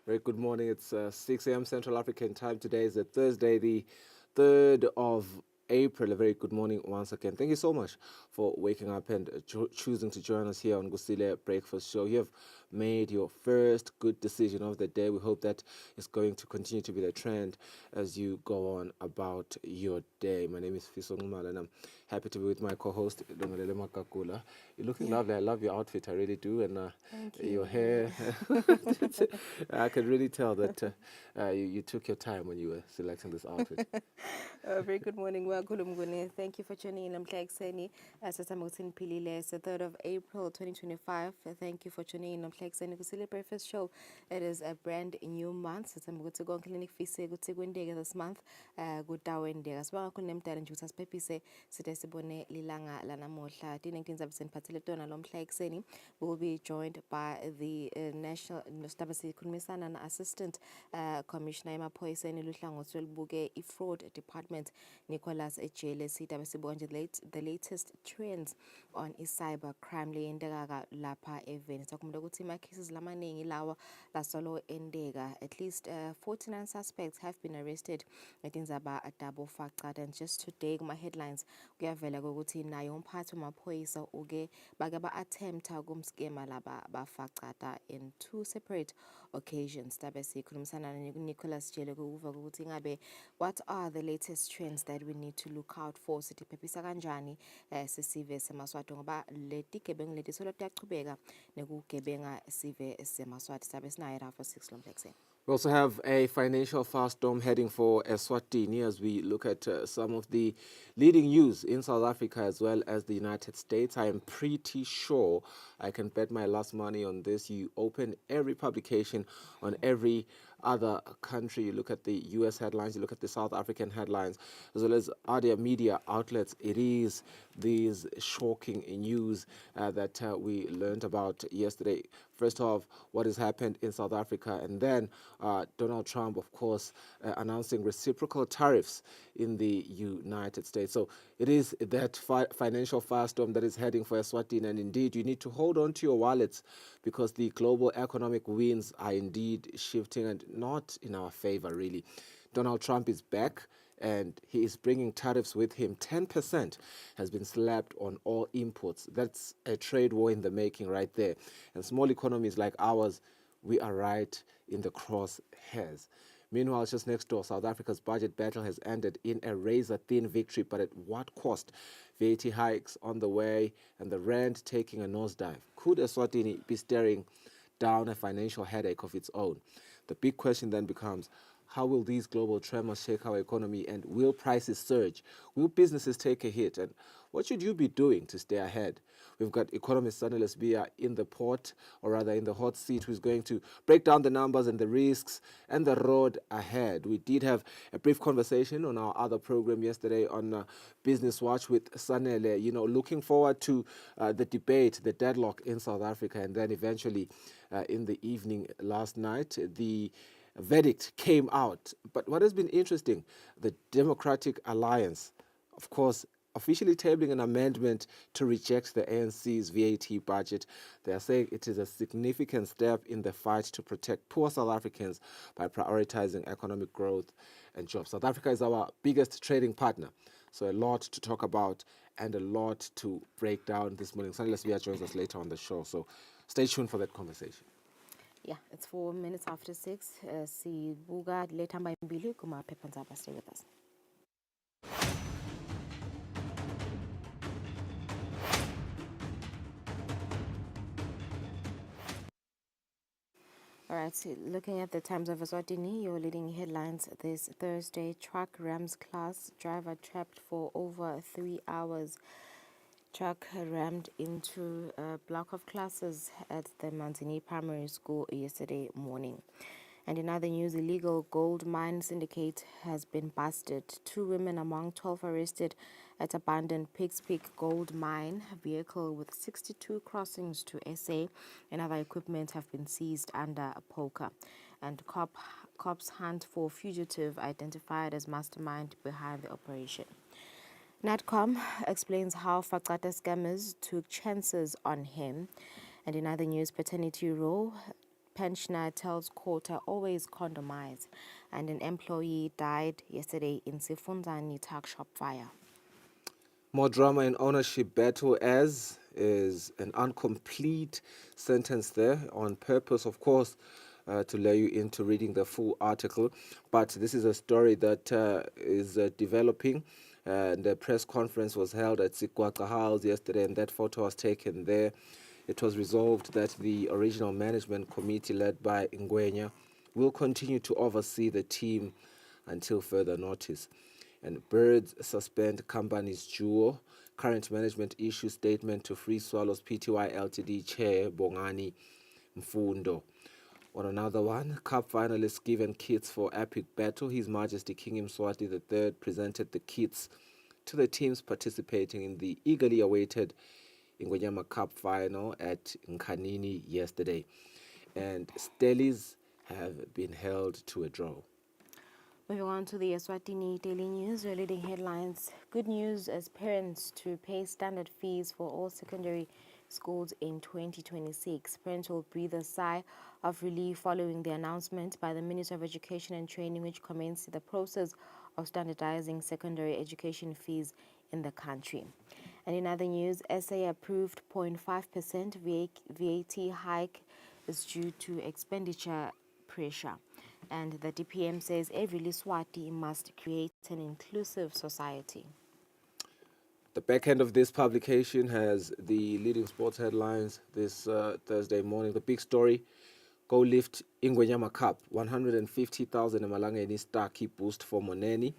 Very good morning. It's 6 a.m. Central African time. Today is Thursday, the 3rd of April. A very good morning once again. Thank you so much for waking up and choosing to join us here on Kusile Breakfast Show. You have made your first good decision of the day. We hope that is going to continue to be the trend as you go on about your day. My name is Fiso Ngumal and I'm happy to be with my co-host, Dongalele Makakula. You're looking Yeah, lovely. I love your outfit. I really do. And thank your you. hair. I can really tell that you took your time when you were selecting this outfit. Very good morning, Wakulumguni. Thank you for tuning in. I'm Seni. Sasamutin Pilile. It's the 3rd of April 2025. Thank you for tuning in. I'm Seni Kusile Breakfast Show. It is a brand new month. Sasamutin Clinic Fise Gutigwendega this month. Good Dawendega. As well, Kunemta and Jusas Pepise. Sitesibone Lilanga Lana Mosha. Diningtins Absent Patiletona Lom Seni. We will be joined by the National Stabasi Kunmisan and Assistant Commissioner Emaphoyisa Luhlangothwe Lubuke i-Fraud Department Nicholas Ejele sitaba sibonje the latest trends on i-cybercrime leyendeka lapha eveni sakumele ukuthi ama-cases lamaningi lawa lasolo endeka at least 49 suspects have been arrested etinzaba double factor and just today kuma-headlines kuyavela kokuthi naye umphathi wamaphoyisa uke bake ba-attempta kumskema laba bafacata in two separate occasions. Tabe sikhulumisana Nicholas Jele kuva ukuthi ngabe what are the latest trends that we need to look out for sithi phephisa kanjani sisive semaswati ngoba leti gebengu leti solo tiyachubeka nekugebenga sive semaswati sabe sinayo ra for 6 lomplexe. We also have a financial fast storm heading for Eswatini as we look at some of the leading news in South Africa as well as the United States. I am pretty sure I can bet my last money on this. You open every publication on every other country, you look at the US headlines, you look at the South African headlines, as well as other media outlets. It is these shocking news that we learned about yesterday. First off, what has happened in South Africa, and then Donald Trump, of course, announcing reciprocal tariffs in the United States. So it is that financial firestorm that is heading for Eswatini, and indeed you need to hold on to your wallets because the global economic winds are indeed shifting and not in our favor, really. Donald Trump is back and he is bringing tariffs with him. 10% has been slapped on all imports. That's a trade war in the making right there. And small economies like ours, we are right in the crosshairs. Meanwhile, just next door, South Africa's budget battle has ended in a razor-thin victory, but at what cost? VAT hikes on the way and the rand taking a nosedive. Could Eswatini be staring down a financial headache of its own? The big question then becomes, how will these global tremors shake our economy, and will prices surge? Will businesses take a hit? And what should you be doing to stay ahead? We've got economist Sanelus Bia in the port, or rather in the hot seat, who's going to break down the numbers and the risks and the road ahead. We did have a brief conversation on our other program yesterday on Business Watch with Sanele, looking forward to the debate, the deadlock in South Africa, and then eventually in the evening last night, the verdict came out. But what has been interesting, the Democratic Alliance, of course, officially tabling an amendment to reject the ANC's VAT budget. They are saying it is a significant step in the fight to protect poor South Africans by prioritizing economic growth and jobs. South Africa is our biggest trading partner. So a lot to talk about and a lot to break down this morning. Sandy Lesbia joins us later on the show. So stay tuned for that conversation. Yeah, it's 4 minutes after 6. Sibuga letamba mbili kuma pepanzaba. Stay with us. All right, so looking at the Times of Eswatini, your leading headlines this Thursday: truck rams class driver trapped for over 3 hours. Truck rammed into a block of classes at the Manzini Primary School yesterday morning. And in other news, illegal gold mine syndicate has been busted. 2 women among 12 arrested at abandoned Pigs Peak gold mine. A vehicle with 62 crossings to SA and other equipment have been seized under a poker. And cops hunt for fugitive identified as mastermind behind the operation. Natcom explains how Fakata scammers took chances on him. And in other news, paternity role pensioner tells court are always condomised. And an employee died yesterday in Sifunzani tuck shop fire. More drama in ownership battle as is an incomplete sentence there on purpose, of course, to lure you into reading the full article. But this is a story that is developing. The press conference was held at Sikwaqa House yesterday, and that photo was taken there. It was resolved that the original management committee led by Ngwenya will continue to oversee the team until further notice. And Birds suspend company's duo. Current management issue statement to Free Swallows Pty Ltd chair Bongani Mfundo. On another one, Cup finalists given kits for epic battle. His Majesty King Mswati III presented the kits to the teams participating in the eagerly awaited Ingonyama Cup final at Nkanini yesterday. And Stellies have been held to a draw. Moving on to the Eswatini Daily News, we're leading headlines. Good news as parents to pay standard fees for all secondary schools in 2026. Parents will breathe a sigh of relief following the announcement by the Minister of Education and Training, which commenced the process of standardizing secondary education fees in the country. And in other news, SA approved 0.5% VAT hike is due to expenditure pressure. And the DPM says every Liswati must create an inclusive society. The back end of this publication has the leading sports headlines this Thursday morning. The big story, go lift Ingwenyama Cup, 150,000 Emalangeni star key boost for Moneni.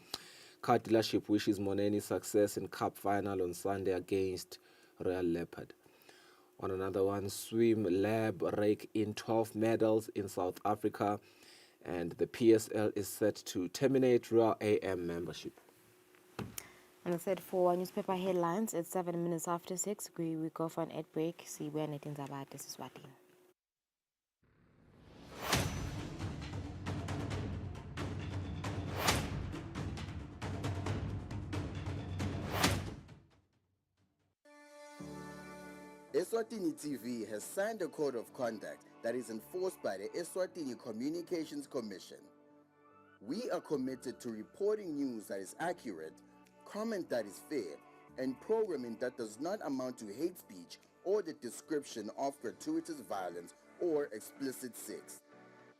Car dealership wishes Moneni success in Cup final on Sunday against Royal Leopard. On another one, swim lab rake in 12 medals in South Africa. And the PSL is set to terminate Royal AM membership. And the third for newspaper headlines, it's 7 minutes after 6. We go for an ad break. See where it is about. This is Swati. Eswatini TV has signed a code of conduct that is enforced by the Eswatini Communications Commission. We are committed to reporting news that is accurate, comment that is fair, and programming that does not amount to hate speech or the description of gratuitous violence or explicit sex.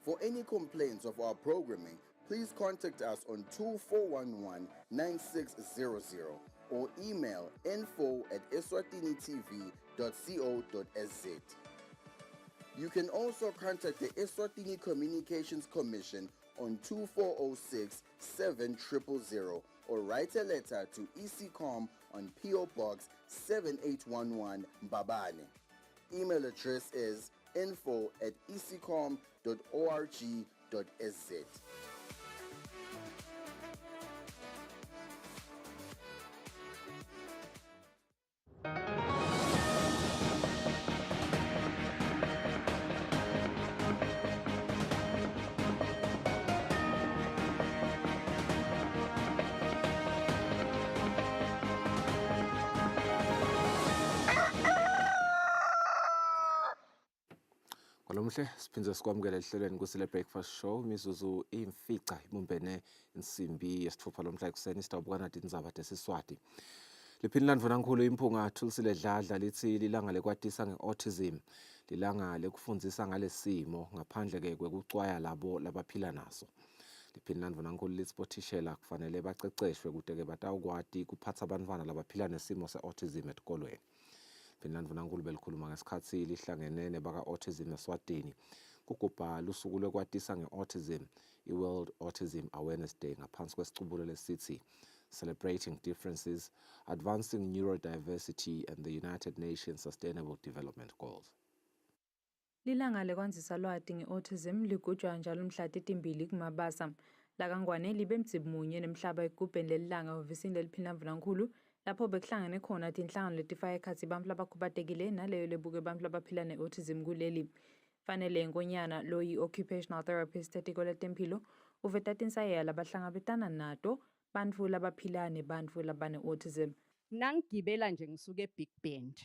For any complaints of our programming, please contact us on 2411-9600 or email info@eswatinitv.co.za. You can also contact the Eswatini Communications Commission on 2406-7000 or write a letter to ECCOM on PO Box 7811 Mbabane. Email address is info@ecom.org.sz. Kwalomhle siphindze sikwamukela ehlelweni Kusile Breakfast Show imizuzu imfica ibumbene insimbi yesithupha lomhla ekuseni sitawubukana tindzaba tesiswati. Liphini landvonankulu imphunga Thulisile Dladla lithi lilanga lekwatisa nge-autism, lilanga lekufundzisa ngalesimo ngaphandle ke kwekucwaya labo labaphila naso. Liphini landvonankulu lithi bothishela kufanele baceceshwe kute ke batawukwati kuphatsa abantwana labaphila nesimo se-autism etikolweni. Finland vunankulu belikhuluma ngesikhathi lihlangene nebaka-autism eSwatini kugubha lusuku lwekwatisa nge-autism i-World Autism Awareness Day ngaphansi kwesicubulo lesithi Celebrating Differences, Advancing Neurodiversity and the United Nations Sustainable Development Goals. Lilanga lekwanzisa lwati nge-autism ligujwa njalo mhla 2 kuMabasa lakangwane libe mdzimunye nemhlaba ekugubheni lelilanga ofisini leliphini lamvunankulu lapho bekuhlangene khona tinhlangano letifaka ekhatsi bantfu labakhubatekile naleyo lebuke bantfu labaphila ne-autism kuleli. Fanele Ngonyana lo yi-occupational therapist etikolo letempilo uveta tinsayela labahlangabetana nato bantfu labaphila nebantfu labane-autism. Nangigibela nje ngisuke eBig Bend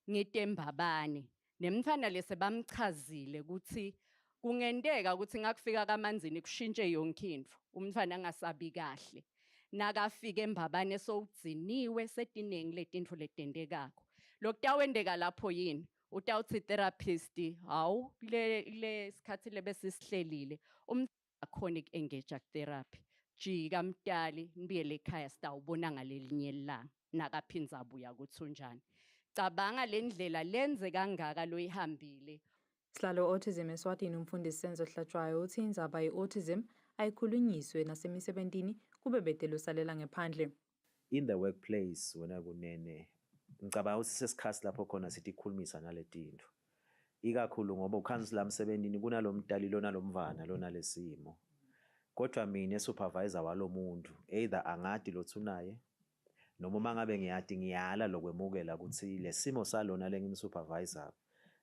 ngitembabane nemntfwana lese bamchazile ukuthi Kungenteka ukuthi ngakufika kamanzini kushintshe yonke into, umntwana angasabi kahle. Nakafika embabane sowudziniwe setiningi letinto letendekako. Lokutawendeka lapho yini? Utawuthi therapist, hawu le sikhathi lebe sisihlelile, akhona ku-engage therapy. Jika mdali, nibuyele ekhaya sitawubona ngalelinye ilanga, nakaphinza abuya kuthi unjani. Cabanga le ndlela lenze kangaka loyihambile. Sihlalo Autism Eswatini umfundisi Senzo Hlatshwayo uthi indzaba ye-autism ayikhulunyiswe nasemisebentini kube bhetele usalela ngephandle. In the workplace wena kunene ngicabanga ukuthi sesikhathi lapho khona sithi ikhulumisa naletinto ikakhulu ngoba ukhansela emsebentini kunalomdali lona lomvana lona lesimo kodwa mina supervisor walomuntu either angadi lothunaye noma mangabe ngiyadi ngiyala lokwemukela ukuthi lesimo salona lengimsupervisor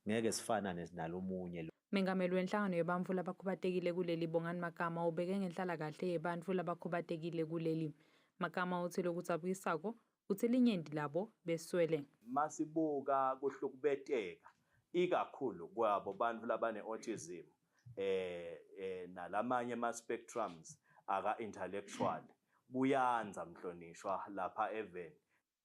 ngeke sifana nalomunye. Mengameli wenhlangano yebantfu labakhubatekile kuleli Bongani Makama ubeke ngenhlalakahle yebantfu labakhubatekile kuleli. Makama uthi lokuthi abuyisako uthi linyenti labo beswele. Masibuka kuhlukubeteka ikakhulu kwabo bantfu labane autism nalamanye ama spectrums aka intellectual buyanza mhlonishwa lapha even.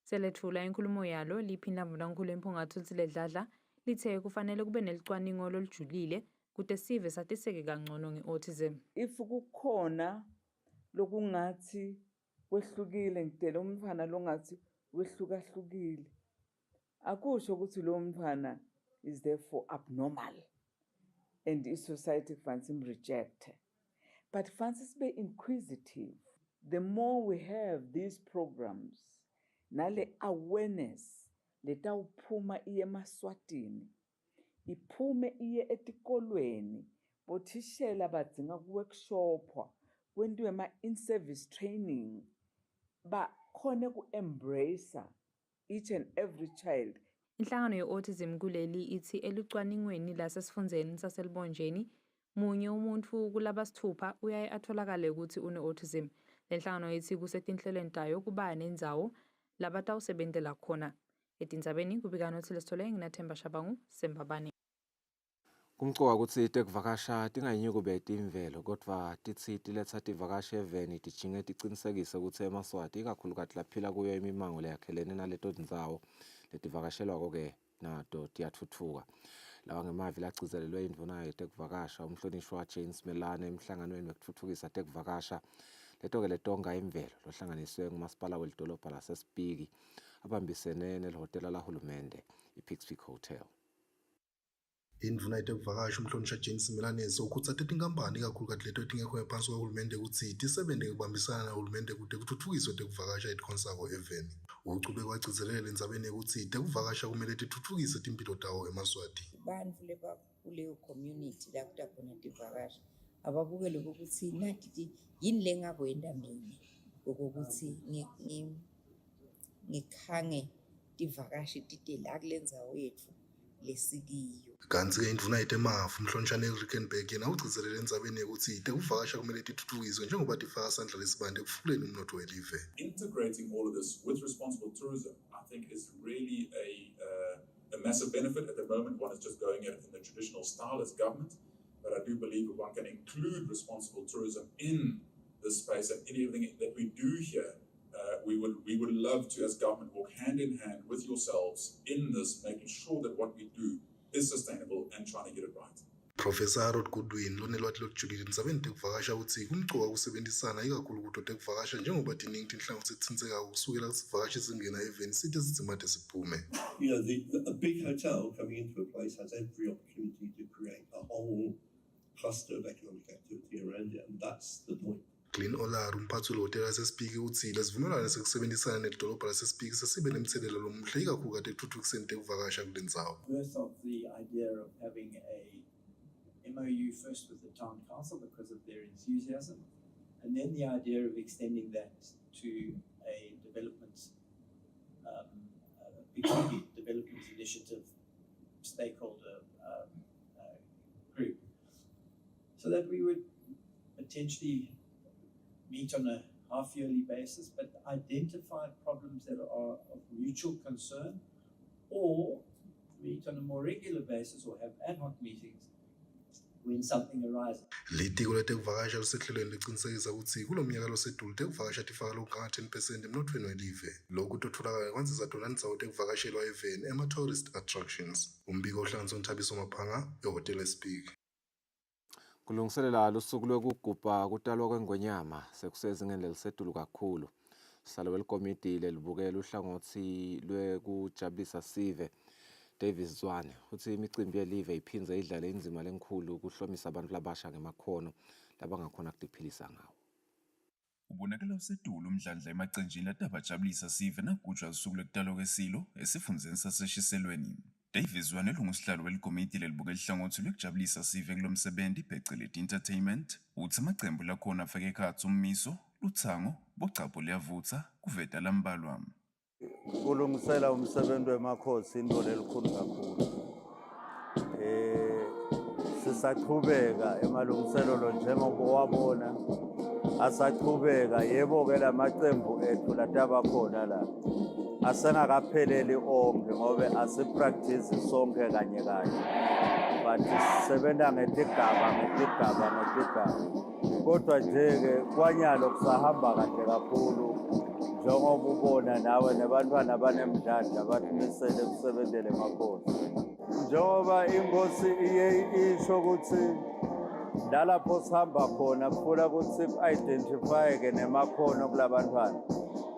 Selethula inkulumo yalo liphindamvunankulu emphungathuthi ledladla lithe kufanele kube nelicwaningo lolujulile kude sive satiseke kangcono ngeautism. If kukhona lokungathi wehlukile ngidela umntwana longathi wehlukahlukile akusho ukuthi lo mntwana is therefore abnormal and society fancy reject, but fancy be inquisitive. The more we have these programs nale awareness letawuphuma iye emaswatini iphume iye etikolweni bothishela badzinga ku-workshopwa kwenziwe ama-in-service training bakhone ku-embrace each and every child. Inhlangano ye-autism kuleli ithi elucwaningweni lasesifundeni saselibonjeni munye umuntu kulabasithupha uyaye atholakale ukuthi une-autism. Le nhlangano ithi kusetinhlelweni tayo kuba nendzawo labatawusebentela khona. Etindzabeni kubika nothile Sithole nginaThemba Shabangu Sembabane. Kumcoka kutsi tekuvakasha tingayinyukubeti imvelo kodwa titsi tiletsa tivakasha eveni tijinge ticinisekise kutsi emaswati ikakhulukazi laphila kuyo imimango leyakhelene naleto tindzawo letivakashelwako-ke nato tiyathutfuka. Lawa ngemavi lagcizelelwe indvuna yetekuvakasha umhlonishwa James Melane emhlanganweni wekutfutfukisa tekuvakasha leto-ke letonga imvelo lohlanganiswe ngumasipala welidolobha lasesipiki abambisene nelihhotela lahulumende iPixpic Hotel. Indvuna yetekuvakasha umhlonishwa James Melane ukhutsa tinkampani ikakhulukazi leto tingekho ngaphansi kwahulumende kutsi tisebente ngekubambisana nahulumende kute kutfutfukiswe tekuvakasha etikhonsako eveni. Uchube kwagcizelela endzabeni yekutsi tekuvakasha kumele titfutfukise timpilo tawo emaswati. Bantfu lebakuleyo community la kutakhona tivakasha ababukele ukuthi nathi yini lengakwenda mina ukuthi ngikhange tivakashi tite la kulendzawo yetfu lesikiyo. Kanti-ke indvuna yetemafu umhlonishwa Rickenback yena ugcizelela endzabeni yekutsi tekuvakasha kumele titfutfukiswe njengoba tifaka sandla lesibande ekufuleni umnotfo welive. Integrating all of this with responsible tourism, I think, is really a massive benefit. At the moment, one is just going at it in the traditional style as government, but I do believe if one can include responsible tourism in this space and anything that we do here, we would love to, as government, walk hand in hand with yourselves in this, making sure that what we do is sustainable and trying to get it right. Professor Harold Goodwin lonelwati lolujulile endzabeni tekuvakasha kutsi kumcoka kusebenzisana ikakhulu kuto tekuvakasha njengoba tiningi tinhlango setitsintsekako kusukela kusivakasha singena eveni site sidzimate siphume. A big hotel coming into a place has every opportunity to create a whole cluster of economic activity around it, and that's the point. Glenn Olar umphatsi wehhotela lasesipiki uthi lesivumelwano sekusebenzisana nelidolobha lasesipiki sesibe nemthelela lomuhle ikakhulukazi ekutfutfukiseni tekuvakasha kule ndzawo. Birth of the idea of having a MOU first with the town council because of their enthusiasm, and then the idea of extending that to a development, big development initiative stakeholder group, so that we would potentially meet on a half-yearly basis, but identify problems that are of mutual concern, or meet on a more regular basis or have ad hoc meetings when something arises. Litiko letekuvakasha lisehlelweni licinisekisa ukuthi kulo mnyaka losedlule tekuvakasha tifaka lokunganga-10% emnothweni welive. Lokhu kutotfolakala kwanzisa tona tindzawo tekuvakashelwa eveni ema-tourist attractions. Umbiko ohlanganisa uNthabiso Maphanga, eHhotel Speak. Kulungiselela lusuku lokugubha kutalwa kwengonyama sekusezingeni lelisetulu kakhulu. Sihlalo welikomiti lelibukela uhlangothi lwekujabulisa sive Davis Zwane uthi imicimbi yelive iphindze idlale inzima lenkulu ukuhlomisa abantu labasha ngemakhono labangakhona kudiphilisa ngawo. Ubonakala usetulu umdlandla emacenjini latabajabulisa sive nagujwa usuku lokutalwa kwesilo esifundzeni saseshiselweni. Davis Zwane lungusihlalo welikomiti lelibukela ihlangothi lwekujabulisa sive kulomsebenzi phecelezi entertainment uthi amaqembu lakhona afake ekhatsi ummiso luthango bocapho liyavutha kuveta lambalwa. Kulungisela umsebenzi wemakhosi into lelikhulu kakhulu. Sisaqhubeka emalungiselo lo njengoba wabona asaqhubeka yebo-ke lamaqembu ethu lataba khona la asengakapheleli onke ngobe asipractice sonke kanye kanye but sisebenza ngetigaba kodwa nje-ke kwanyalo kusahamba kahle kakhulu njengoba ubona nawe nebantwana banemdlandla batimisele kusebenzele emakhosi njengoba inkosi iye isho ukuthi lalapho sihamba khona kufuna ukuthi identify-ke nemakhono kulabantwana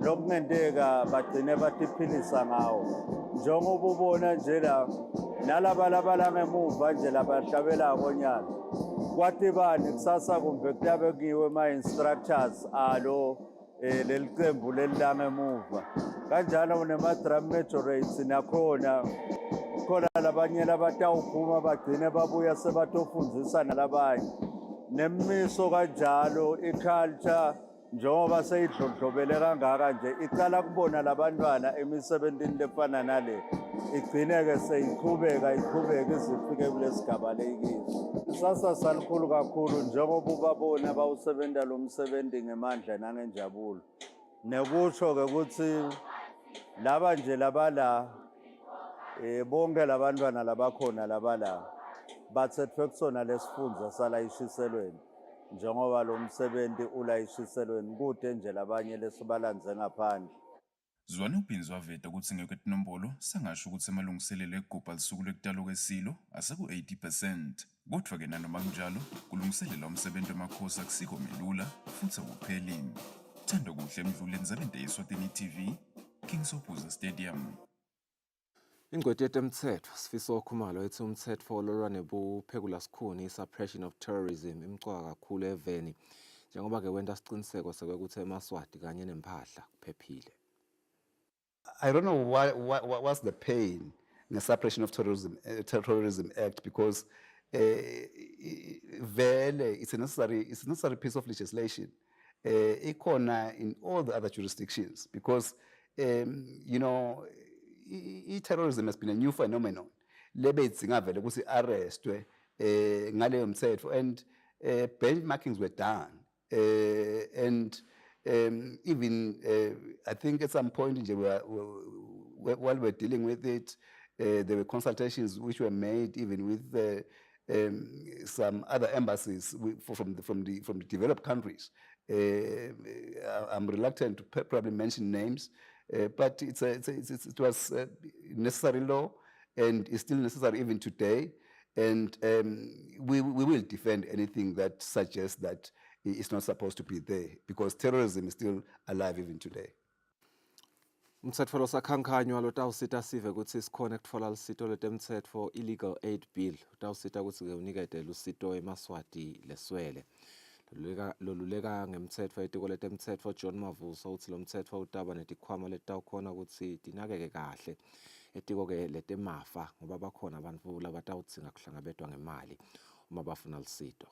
lokungenteka bagcine batiphilisa ngawo njengoba ubona nje la nalaba labala ngemuva nje labahlabelako nyalo kwathi bani kusasa kumbe kuyabe kuyiwe ama-instructors alo leli qembu leli langemuva kanjalo unema-drum majorates nakhona khona labanye labatawuphuma bagcine babuya sebatofundisa nalabanye nemiso kanjalo i-culture njengoba seyidlodlobele kangaka nje icala kubona labantwana emisebenzini lefana nale igcine-ke seyiqhubeka izifike kulesigaba leyikizo sasa salikhulu kakhulu njengoba ubabona bawusebenta lo msebenzi ngemandla nangenjabulo nekusho-ke ukuthi laba nje labala bonke labantwana labakhona labala bathethwe kusona lesifundza salayishiselweni njengoba lo msebenzi ulayishiselweni kude nje labanye lesibalandze ngaphandle. Zwane uphindze waveta ukuthi ngeke tinombolo sangasho ukuthi emalungiselelo ekugubha lisuku lokutalwa kwesilo aseku-80%. Kodwa-ke nanoma kunjalo kulungiselela umsebenzi wamakhosi akusikho melula futhi awupheli. Thando kuhle emdlule endzabeni Eswatini TV, King Sopuza Stadium. Ingwete yetemthetho Sifiso Khumalo ethi umthetho olwa nebuphekula sikhuni suppression of terrorism imcoka kakhulu eveni njengoba ke wenta siciniseko sekwekuthi emaswati kanye nempahla kuphephile. I don't know what's the pain in the Suppression of Terrorism Act because it's a necessary piece of legislation. Ikona in all the other jurisdictions because terrorism has been a new phenomenon. Lebetsi ngavele ukuthi arrestwe ngaleyo mthetho and benchmarkings were done and even I think at some point while we're dealing with it, there were consultations which were made even with some other embassies from the developed countries. I'm reluctant to probably mention names, but it was necessary law and is still necessary even today. And we will defend anything that suggests that it's not supposed to be there because terrorism is still alive even today. Umtsetfo losakhankhanywa lotawusita sive kutsi sikhone kutfola lusito letemtsetfo illegal aid bill utawusita kutsi unikete lusito emaswati leswele loluleka ngemtsetfo etiko letemtsetfo John Mavuso utsi lo mtsetfo utaba netikhwama letawukhona kutsi tinakeke kahle etiko ke letemafa ngoba bakhona bantfu labatawudzinga kuhlangabetwa ngemali uma bafuna lusito.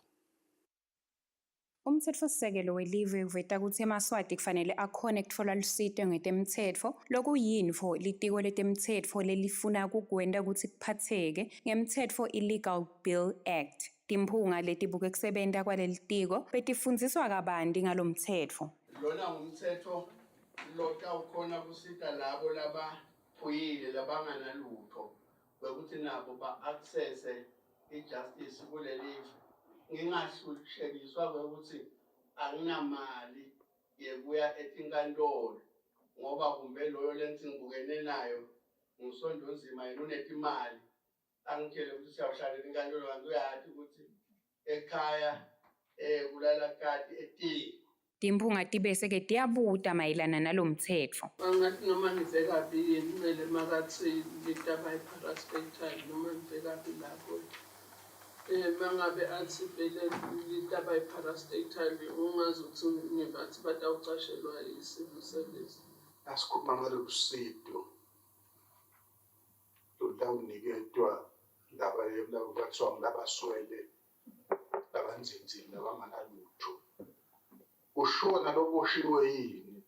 Umtsetfosisekelo welive uveta kutsi emaswati kufanele akhone kutfola lusito ngetemtsetfo lokuyintfo litiko letemtsetfo lelifuna kukwenta kutsi kuphatseke ngemtsetfo Illegal Bill Act. Timphunga letibuke kusebenta kwalelitiko betifundziswa kabanti ngalomtsetfo. Lona ngumtsetfo lotawukhona kusita labo labaphuyile labanganalutho kwekuthi nabo ba-accesse i-justice kulelive ngingashutsheliswa ukuthi anginamali yekuya etinkantolo ngoba kumbe loyo lento ngibukene nayo ngusondonzima yena unetimali angitshele ukuthi siyawuhlalela inkantolo kanti uyathi ukuthi ekhaya kulala kati etini. Timphunga tibese-ke tiyabuta mayelana nalo mtsetfo. Angathi noma ngivekaphi yini kumele makathi litaba i-parastatal noma ngivekaphi lapho. Mangabe athi vele litaba i-parastatal ungazi ukuthi ngibathi batawucashelwa i-civil service. Asikhuluma ngalolu sido lolawuniketwa laba bathiwa ngabaswele labanzinzini labanganalutho. Ushona loboshiwe yini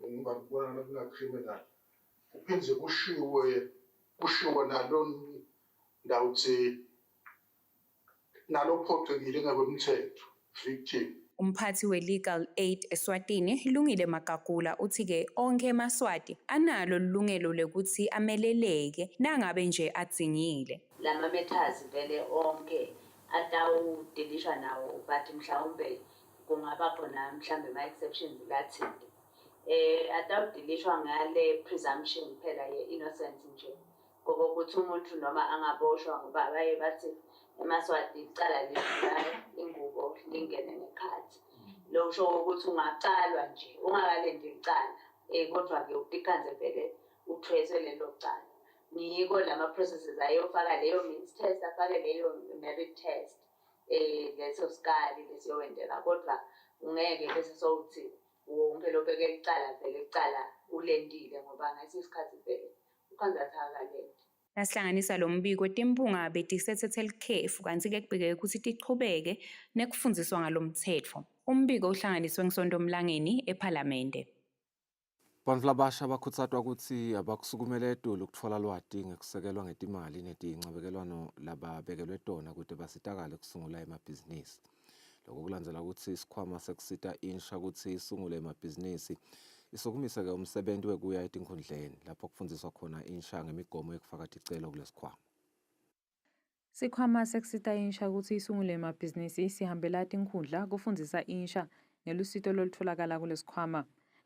ngibona kunga-criminal uphindze kushiwo nalo ndawuthi nalo phoqekile ngakwemthetho victim. Umphathi we-Legal Aid Eswatini Lungile Makakula uthi-ke onke emaswati analo lungelo lekuthi ameleleke nangabe nje adzingile. Lama matters vele onke atawudilishwa nawo but mhlawumbe kungaba khona mhlawumbe ama-exceptions lathile. Atawudilishwa ngale presumption phela ye-innocence nje kokuthi umuntu noma angaboshwa ngoba baye bathi emaswati icala lidlula ingubo lingene nekhathi. Lo usho ukuthi ungacalwa nje ungakalindi icala kodwa-ke utikhanze vele uthweswe lelo cala. Ngiko lama processes ayofaka leyo means test afake leyo merit test leso skali lesiyowendela kodwa ungeke bese sowuthi wonke lobeke icala vele icala ulendile ngoba ngasi isikhathi vele ukhanza thakakalele. Nasihlanganisa lo mbiko timphunga betisethethela ikhefu kanti-ke kubhekeke ukuthi tichubeke nekufundiswa ngalo mtsetfo. Umbiko uhlanganiswe ngisonto-mlangeni ephalamende. Bantfu labasha bakhutsatwa ukuthi abakusukumele etulu ukutfola lwati ngekusekelwa ngetimali netincabekelwano lababekelwe tona kuti basitakale kusungula emabhizinisi. Lokho kulandzela ukuthi isikhwama sekusita insha ukuthi isungule emabhizinisi isukumise-ke umsebenti wekuya etinkhundleni lapho kufundiswa khona insha ngemigomo yekufaka ticelo kulesikhwama. Sikhwama sekusita insha ukuthi isungule emabhizinisi sihambela tinkhundla kufundisa insha ngelusito lolutfolakala kulesikhwama.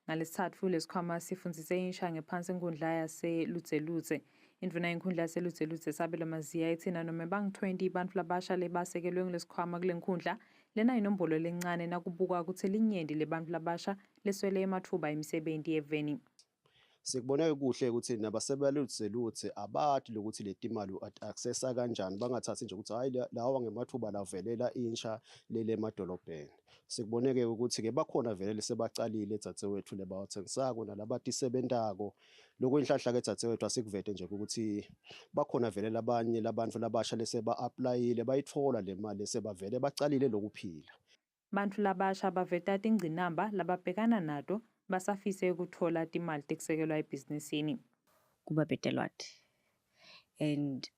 Ngalesithatfu lesikhwama sifundise insha ngephansi enkundla yaseludzeludze. Indvuna yenkhundla yaseludzeludze Sabelo Maziya itsina noma bang-20 bantfu labasha lebasekelwe ngilesikhwama kule nkhundla lena inombolo lencane nakubukwa ukuthi linyenti lebantfu labasha leswele ematfuba emisebenti eveni. Sikubone kuhle ukuthi nabasebaludzeludze abathi lokuthi letimali u-accessa kanjani bangathathi nje ukuthi hayi lawa ngemathuba lavelela insha lele emadolobheni. Sikuboneke ukuthi-ke bakhona vele sebacalile edzadzewethu lebawathengisako nalabatisebentako. Lokhu inhlahla-ke edzadzewethu asikuvete nje ukuthi bakhona vele labanye labantu labasha leseba-aplayile bayitfola le mali lesebavele bacalile lokuphila. Bantfu labasha baveta tingcinamba lababhekana nato basafise ukuthola timali tekusekelwa ebhizinisini. Kuba betelwati. And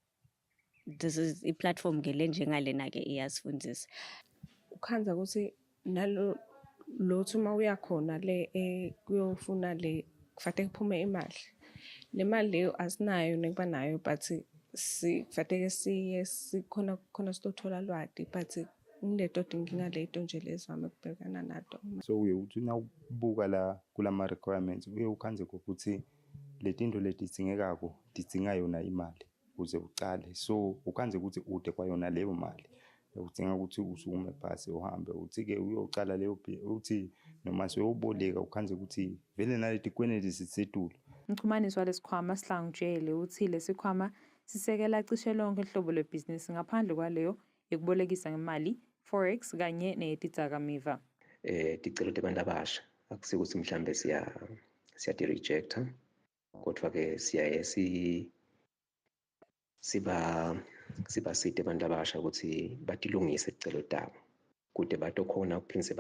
this is a platform njengalena-ke iyasifundisa. Ukhanza ukuthi nalo lothu uma uyakhona le kuyofuna le kufanele kuphume imali. Le mali leyo asinayo nekuba nayo but sifanele siye sikhona sitothola lwati but ngileto dinkinga leto nje lezivame ukubhekana nato. So uye uthi nawubuka la kulama requirements uye ukhanze ukuthi letinto letidingekako tidinga yona imali ukuze ucale. So ukhanze ukuthi ude kwayona leyo mali. Udinga ukuthi usukume ebhasi uhambe uthi-ke uyocala leyo uthi noma seyoboleka ukhanze ukuthi vele naleti kwenedi sisetulu. Mchumaniswa lesikhwama sihlangutshele uthi lesikhwama sisekela cishe lonke uhlobo lwebhizinisi ngaphandle kwaleyo ekubolekisa ngemali, forex kanye neyetidzakamiva. Ticelo tebantu abasha akusikuthi mhlambe siyati-rejecta kodwa-ke siyaye sibasite abantu abasha ukuthi batilungise ticelo tabo kude batokhona ukuphindze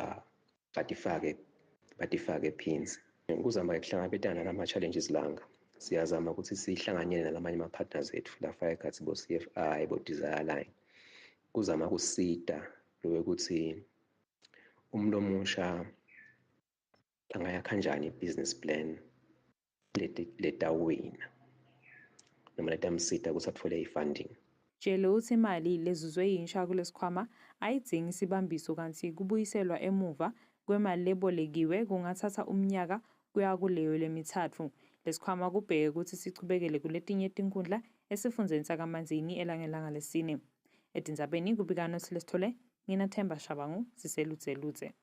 batifake phinzi. Kuzama ukuhlangabetana nama-challenges langa siyazama ukuthi sihlanganyele nalamanye ama-partners ethu lafaka ekhathi bo-CFI bo-Desire. Kuzama kusita lokuthi umuntu omusha angayakha kanjani i-business plan letawina noma letamsita ukuthi athole i-funding. Tshele uthi imali lezuzwe yinsha kulesikhwama ayidzingi isibambiso kanti kubuyiselwa emuva kwemali lebolekiwe kungathatha umnyaka kuya kuleyo lemithathu. Lesikhwama kubheke ukuthi sichubekele kuletinye tinkundla esifundzeni sakaManzini elangelanga lesine. Etindzabeni kubika Nothilesithole, ngina Themba Shabangu, siseludze.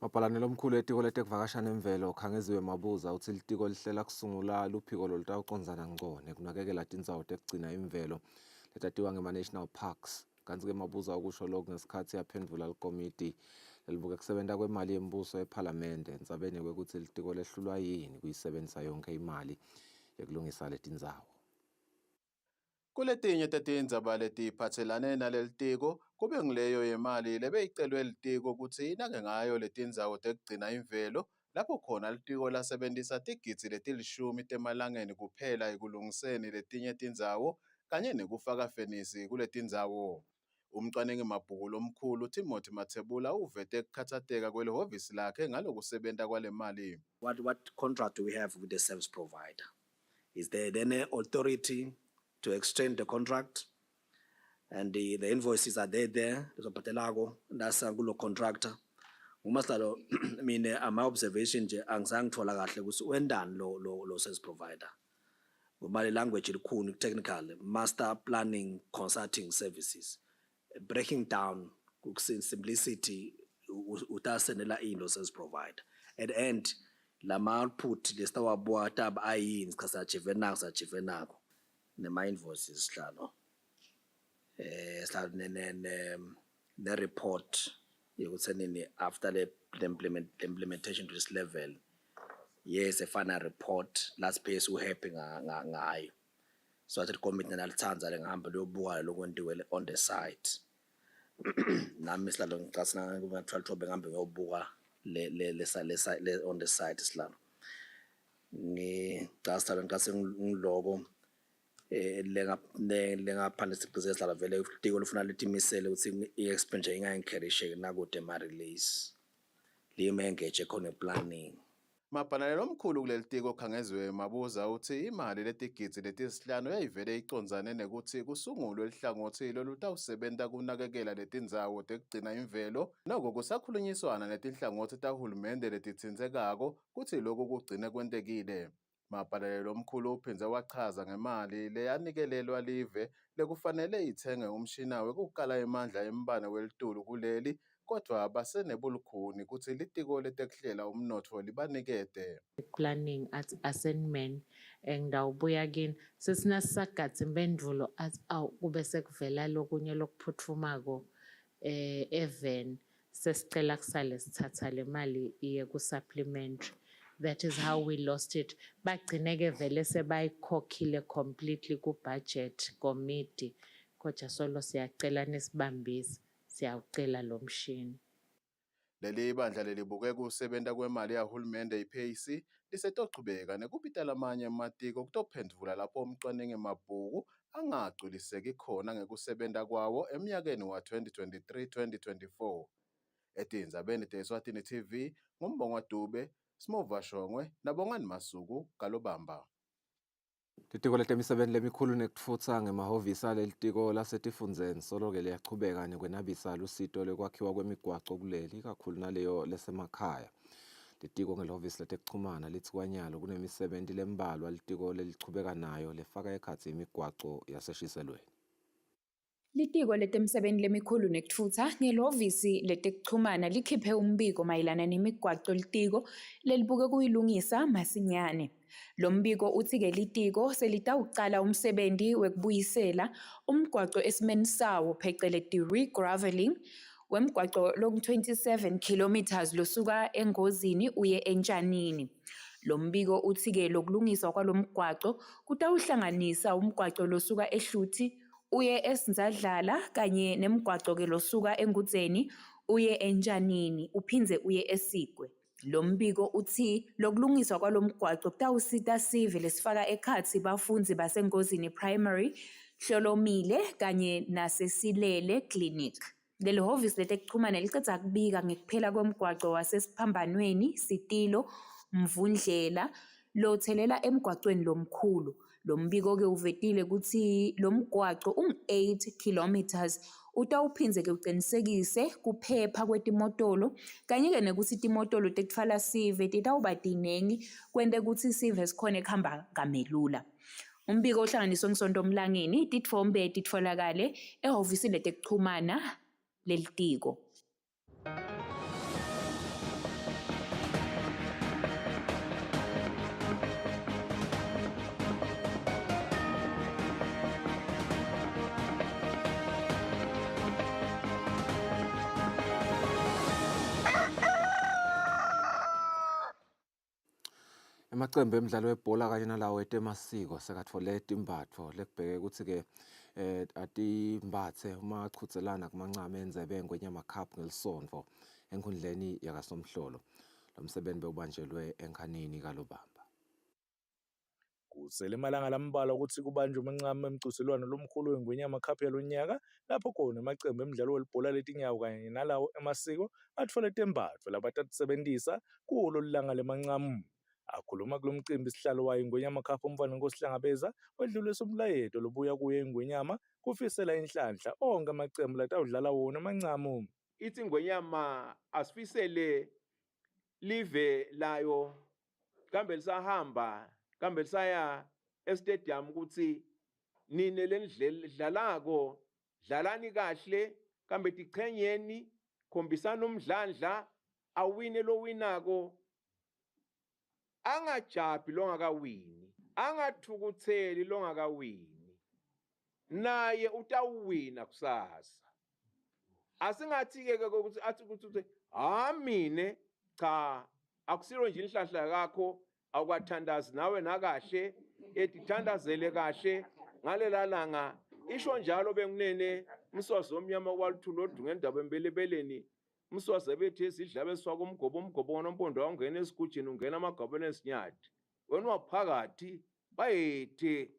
Mabhalanelo omkhulu etiko letekuvakasha nemvelo Khangeziwe Mabuza uthi litiko lihlela kusungula luphiko lolutawucondzana ngco nekunakekela tindzawo tekugcina imvelo letatiwa ngema-national parks. Kanti-ke Mabuza ukusho lokhu ngesikhathi yaphendvula likomiti lelibuke kusebenta kwemali yembuso ephalamende endzabeni kwekuthi litiko lehlulwa yini kuyisebenzisa yonke imali yekulungisa letindzawo. Kuletinye tetindzaba letiphatselane nalelitiko kube ngileyo yemali lebeyicelwe litiko kutsi inake ngayo letindzawo tekugcina imvelo lapho khona litiko lasebentisa tigidzi letilishumi temalangeni kuphela ekulungiseni letinye tindzawo kanye nekufaka fenisi kuletindzawo. Umcwaningi mabhuku lomkhulu Timothy Mathebula uvete kukhatsateka kwelihhovisi lakhe ngalokusebenta kwale mali. What contract do we have with the service provider? Is there then an authority to extend the contract? And the invoices are there. That's a good contractor. Umasalo, I mean, my observation je angizange thola kahle ukuthi wendani lo service provider. Ngomali language likhulu technical master planning consulting services. Breaking down simplicity utasenela lo service provider. At the end la output lesta wabua tab ayini sachive nako nema invoices sihlalo the report yokuthi after the implementation to this level, yes, a final report last page who happy ngayo. So at the committee nalithanza lengihambe lobuka lokwenziwe on the site. Nami sihlalo ngicasina kungathiwa thobe ngihambe ngiyobuka le on the site sihlalo. Ngicasina ngicase ngiloko lengaphandle siqise sihlalo vele utiko lufuna litimisele ukuthi i-expenditure ingayinkerishe nakude ma-release lime engage khona planning. Mabhalanelo omkhulu kulelitiko Khangeziwe Mabuza uthi imali letigidzi letisihlanu yayivele icondzane nekuthi kusungulwe lihlangothi lolutawusebenta kunakekela letindzawo tekugcina imvelo noko kusakhulunyiswana netinhlangothi tahulumende letitsindzekako kuthi lokhu kugcine kwentekile. Mabhalanelo omkhulu uphindze wachaza ngemali leyanikelelwa live lekufanele ithenge umshina wekukala emandla embane welitulu kuleli kodwa basenebulukhuni kuthi litiko letekuhlela umnotfo libanikete. Planning at assignment ngidawubuya kini sesinasisagadza impendulo kube sekuvela lokunye lokuphuthumako even sesicela kusale sithatha le mali iye ku-supplementary. That is how we lost it. Bagcineke vele sebayikhokhile completely ku-budget committee kodwa solo siyacela nesibambisi siyawucela lo mshini. Leli bandla lelibuke kusebenta kwemali yahulumende iPAC lisetochubeka nekupita lamanye ematiko kutophendvula lapho umcwaningi mabhuku angagculiseki khona ngekusebenta kwawo emnyakeni wa 2023-2024. Etindzabeni te-Eswatini TV nguMbongwa Dube, Smova Shongwe naBongani Masuku Kalobamba. Litiko letemisebenti lemikhulu nekutfutsa ngemahhovisi alelitiko lasetifundzeni solo-ke liyachubeka nekwenabisa lusito lwekwakhiwa kwemigwaco kuleli kakhulu naleyo lesemakhaya. Litiko ngelihhovisi letekuchumana lithi kwanyalo kunemisebenti lembalwa litiko lelichubeka nayo lefaka ekhatsi imigwaco yaseshiselweni. Litiko letemisebenti lemikhulu nekutfutsa ngelihhovisi letekuchumana likhiphe umbiko mayelana nemigwaco litiko lelibuke kuyilungisa masinyane. Lo mbiko uthi-ke litiko selitawucala umsebenzi wekubuyisela umgwaco esimeni sawo pheceleti re-graveling wemgwaco long 27 kilometers losuka eNgozini uye eNtshanini. Lo mbiko uthi-ke lokulungiswa kwalo mgwaco kutawuhlanganisa umgwaco losuka eHluthi uye eSindzadlala kanye nemgwaco-ke losuka eNgudzeni uye eNtshanini uphindze uye eSigwe. Lo mbiko uthi lokulungiswa kwalo mgwaco kutawusita sive lesifaka ekhatsi bafundzi baseNgozini Primary, Hlolomile kanye naseSilele Clinic. Leli hhovisi letekuchumana licedza kubika ngekuphela kwemgwaco wasesiphambanweni Sitilo Mvundlela lothelela emgwacweni lomkhulu Lo mbiko-ke uvetile ukuthi lo mgwaqo ungu-8 kilometers utawuphindze-ke ucinisekise kuphepha kwetimotolo kanye-ke nekuthi timotolo tekutfala sive titawuba tinengi kwente kutsi sive sikhone kuhamba kamelula. Umbiko uhlanganiswe ngisonto Mlangeni, titfombe titfolakale ehhovisi letekuchumana lelitiko. Emacembu emidlalo webhola kanye nalawo etemasiko sekatfole timbatfo lekubheke ukuthi-ke atimbatse uma achudzelana kumancame endzebe yeNgwenyama Cup ngelisonto enkhundleni yakasomhlolo. Lo msebenzi bewubanjelwe enkhanini kaLobamba. Kusele emalanga lambalwa ukuthi kubanjwe amancame emgcuselwano lomkhulu weNgwenyama Cup yalonyaka lapho khona amacembu emidlalo welibhola letinyawo kanye nalawo emasiko atfole tembatfo labatasebentisa kulo lilanga lemancame. Akhuluma kulo mcimbi isihlalo wayo iNgwenyama Cup umfana Nkosihlangabeza wedlulisa umlayeto lobuya kuye iNgwenyama kufisela inhlanhla onke amacembu latawudlala wona amancame. Ithi iNgwenyama asifisele live layo kambe lisahamba kambe lisaya estadium ukuthi nine lenidlalako dlalani kahle kambe tichenyeni khombisana umdlandla awine lo winako angajabi longakawini angathukutheli longakawini naye utawuwina kusasa. Asingathi-ke ukuthi athi ukuthi mine cha akusilo nje inhlahla yakho awukathandazi nawe nakahle etithandazele kahle ngalela langa isho njalo bengunene Mswazi omnyama kwaluthulo odunga endaba embelebeleni Mswazi bethu esidlabe sifaka umgobo wonompondo awungena esigujini ungena amagabeni esinyathi wena waphakathi bayethe.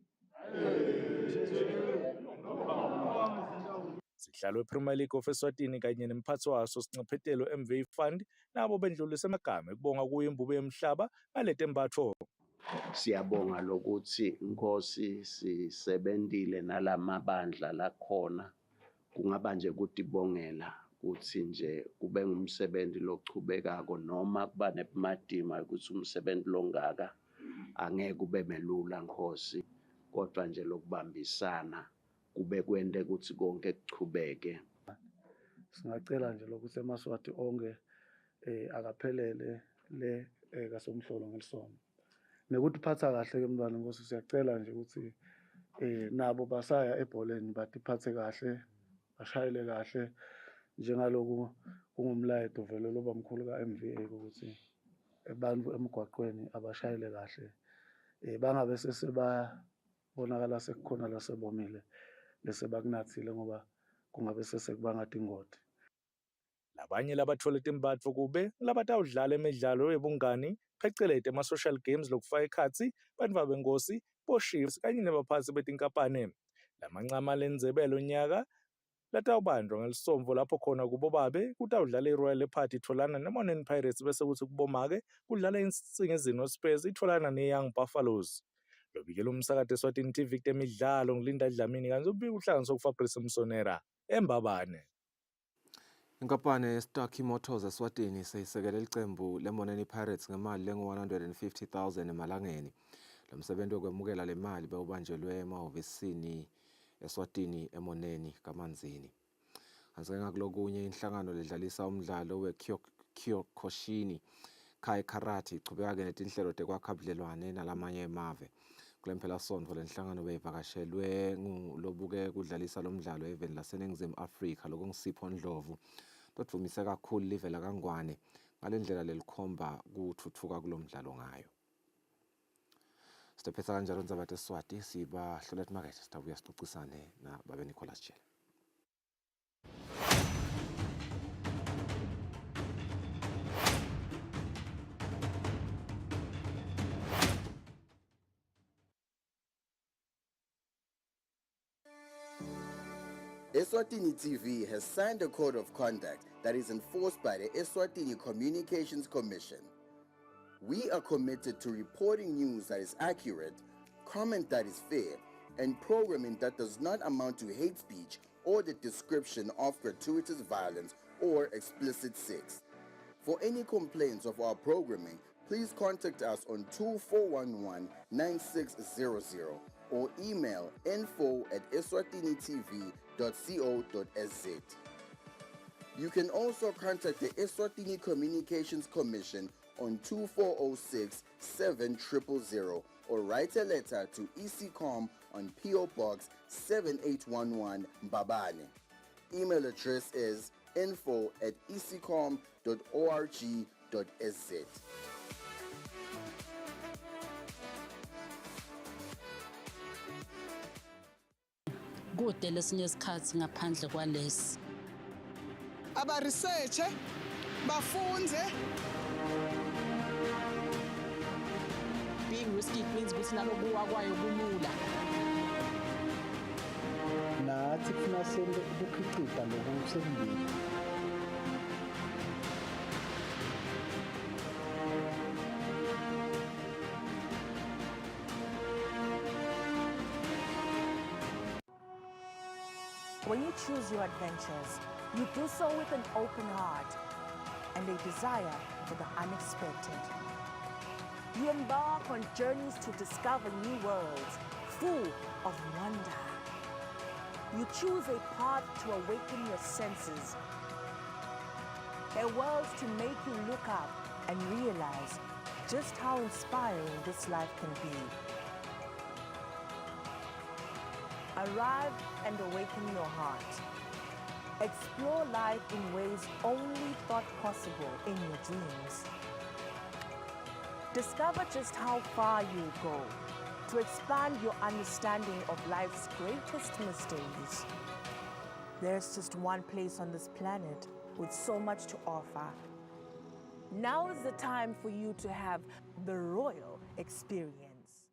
Sihlalo wePremier League of Eswatini kanye nemphathi waso Sincephetelo MV Fund nabo bendlulisa amagama ekubonga kuyo imbube yemhlaba ngaletembatfo. Siyabonga lokuthi Nkosi sisebentile nalamabandla lakhona kungaba nje kutibongela ukuthi nje kube ngumsebenzi lochubekako noma kuba nemadima ukuthi umsebenzi longaka angeke kube melula Nkosi kodwa nje lokubambisana kube kwente ukuthi konke kuchubeke. Singacela nje lokuthi emaswati onke akaphelele le kasomhlolo ngelisonto. Nekuthi phatha kahle ke mntwana Nkosi siyacela nje ukuthi nabo basaya ebholeni batiphathe kahle bashayele kahle njengaloku kungumlayeto vele loba mkhulu ka-MVA ukuthi abantu emgwaqweni abashayele kahle bangabe sesebabonakala sekukhona lasebomile bese bakunathile ngoba kungabe sesekubanga ingoti. Labanye labatfole timbatfo kube labatawudlala imidlalo yebungani phecelete ama-social games lokufaka ekhatsi bantfu benkosi boshifts kanye nebaphatsi betinkampane. Lamancama lendzebelo nyaka latawubanjwa ngelisomvo lapho khona kubo babe kutawudlala iRoyal Party itfolana neMountain Pirates bese kuthi kubomake kudlala iNsingizini Spurs itfolana neYoung Buffaloes. Lobikela umsakato Eswatini TV temidlalo ngilinda Dlamini kanti ubika uhlanganiswa kuFabrice Msonera eMbabane. Inkampani Starkey Motors Eswatini seyisekele licembu leMountain Pirates ngemali lengu-150,000 emalangeni. Lo msebenzi wokwemukela le mali bewubanjelwe emahhovisini Eswatini eMoneni kaManzini. Anzeke kulokunye inhlangano ledlalisa umdlalo we-Kyokushinkai Kai Karate ichubeka-ke netinhlelo tekwakha budlelwane nalamanye emave. Kule mpelasonto lenhlangano beyivakashelwe ngulobuke kudlalisa lo mdlalo eveni laseNingizimu Afrika lokunguSipho Ndlovu lodumise kakhulu live laKangwane ngalendlela lelikhomba kuthuthuka kulo mdlalo ngayo. Sitephetsa kanjalo ndzaba Swati sibahlola emakethe sitabuya sixoxisane na babe Nicholas Jele. Eswatini TV has signed a code of conduct that is enforced by the Eswatini Communications Commission. We are committed to reporting news that is accurate, comment that is fair, and programming that does not amount to hate speech or the description of gratuitous violence or explicit sex. For any complaints of our programming, please contact us on 2411-9600 or email info@eswatinitv.co.za. You can also contact the Eswatini Communications Commission on 2406-7000 or write a letter to ECCOM on PO Box 7811 Mbabane. Email address is info@ecom.org.sz. Kude lesinye isikhathi ngaphandle kwalesi. Aba research bafunze. Being risky means ukuthi nalokuwa kwayo kulula. Nathi kufuna senze ukukhicita lokusembili. When you choose your adventures, you do so with an open heart and a desire for the unexpected. You embark on journeys to discover new worlds full of wonder. You choose a path to awaken your senses, a world to make you look up and realize just how inspiring this life can be. Arrive and awaken your heart. Explore life in ways only thought possible in your dreams. Discover just how far you go to expand your understanding of life's greatest mysteries. There's just one place on this planet with so much to offer. Now is the time for you to have the royal experience.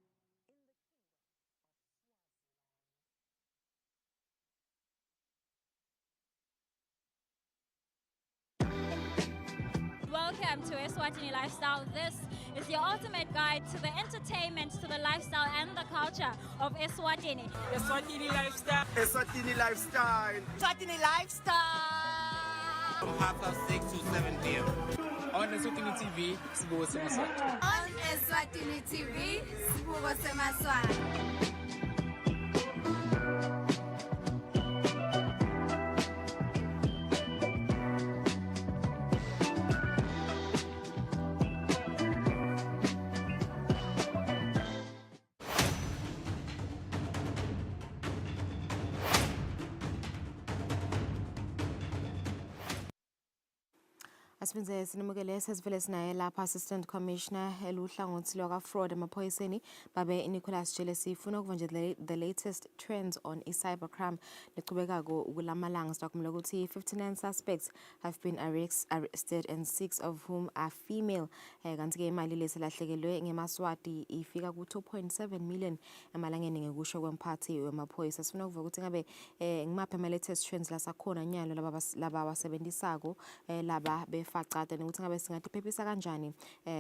Welcome to Eswatini Lifestyle. This is your ultimate guide to the entertainment, to the lifestyle and the culture of Eswatini. Eswatini Lifestyle. Eswatini Lifestyle. Eswatini Lifestyle. From 6:30 to 7 p.m. On Eswatini TV, Sibuko Semaswati. On Eswatini TV, Sibuko Semaswati. Asibinze sinimukele sesivele sinaye lapha Assistant Commissioner eluhlangothi lwaka-fraud emaphoyiseni babe Nicholas Jele sifuna ukuvunja the latest trends on cybercrime liqhubekako kulamalanga sidakumela ukuthi 59 suspects have been arrested and 6 of whom are female. Kanti ke imali lesilahlekelwe ngemaswati ifika ku 2.7 million emalangeni ngekusho kwemphathi wemaphoyisa. Sifuna ukuvuka ukuthi ngabe ngimaphi ama latest trends lasakhona nyalo laba wasebenzisako laba befacada ukuthi ngabe singathi phephisa kanjani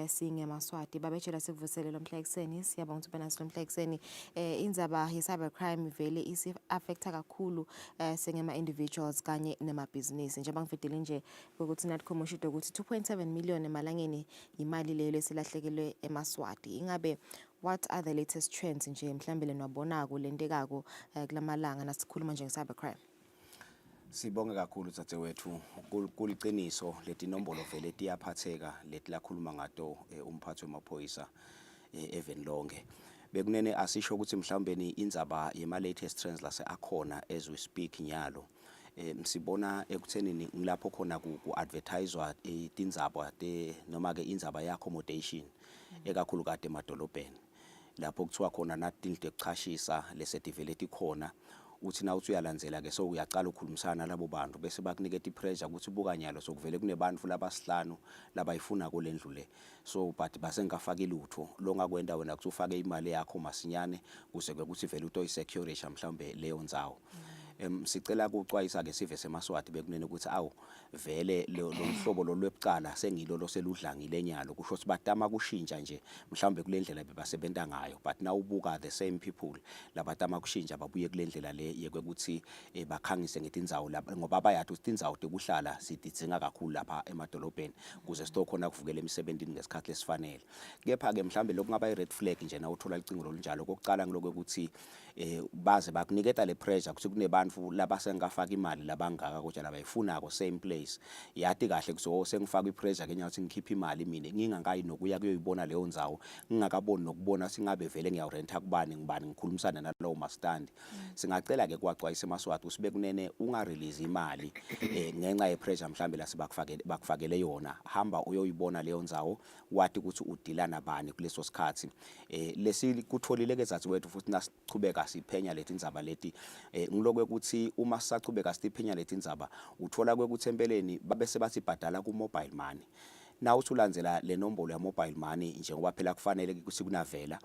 singemaswati babetshela sikuvuselelo mhla ekseni siyabonga ukuthi banaso mhla ekseni indzaba ye cybercrime vele isi affecta kakhulu sengema individuals kanye nemabhizinisi njengoba ngifedele nje ukuthi nathi khomoshito ukuthi 2.7 million emalangeni imali leyo lesilahlekelwe emaswati. Ingabe what are the latest trends nje mhlambe lenwabonako lentekako kulamalanga nasikhuluma nje nge-cybercrime? Sibonge kakhulu Tsatewethu kuliqiniso leti nombolo vele tiyaphatheka leti lakhuluma ngato umphathi wemaphoyisa even lonke bekunene asisho ukuthi mhlambe ni indzaba yema latest trends lase akhona as we speak nyalo msibona ekutheni ngilapho khona ku advertisewa itindzaba noma ke indzaba ye accommodation ekakhulu kade emadolobheni lapho kuthiwa khona natinhle kuchashisa lesediveleti khona uthi na uthi uyalandzela ke so uyaqala ukukhulumisana labo bantu bese bakuniketa ipressure ukuthi buka nyalo sokuvele kunebantu labasihlanu labayifuna kulendlu le so but basengafaka ilutho longakwenda wena kuthi ufake imali yakho masinyane kuze ukuthi vele uto isecurity mhlambe leyo ndzawo sicela ukuxwayisa ke sive semaswati bekunene ukuthi awu vele lo hlobo lolwebucala sengilo loseludlangile nyalo kusho ukuthi batama kushintsha nje mhlawumbe kule ndlela bebasebenza ngayo but now ubuka the same people labatama kushintsha babuye kule ndlela le yekwekuthi bakhangise ngetindzawo lapha ngoba bayathi ukuthi indzawo tekuhlala sididzinga kakhulu lapha emadolobheni kuze sitokhona kuvukela emisebenzini ngesikhathi lesifanele. Kepha ke mhlawumbe lokungaba i-red flag nje na uthola icingo lolunjalo kokuqala ngiloko ukuthi baze bakuniketa le pressure ukuthi kunebantu labasengafaka imali labangaka kodwa labayifunako same place yathi kahle kuzo sengifaka ipressure ke nyathi ngikhipha imali mina ngingangayi nokuya kuyoyibona leyo ndzawo ngingakaboni nokubona singabe vele ngiyawurenta kubani ngibani ngikhulumisana nalowo mastandi. Singacela ke kwaxwayisa emaswati usibe kunene ungarelease imali ngenxa yepressure mhlambe la bakufakele yona hamba uyoyibona leyo ndzawo wathi ukuthi udila nabani kuleso sikhathi lesi kutholile ke zathi wethu futhi nasichubeka siphenya leti indzaba leti ngilokwe ukuthi uma sisachubeka siphenya leti indzaba uthola kwekuthi empeleni babese bathi bhadala ku mobile money. Na usulandzela le nombolo ya mobile money njengoba phela kufanele ukuthi kunavela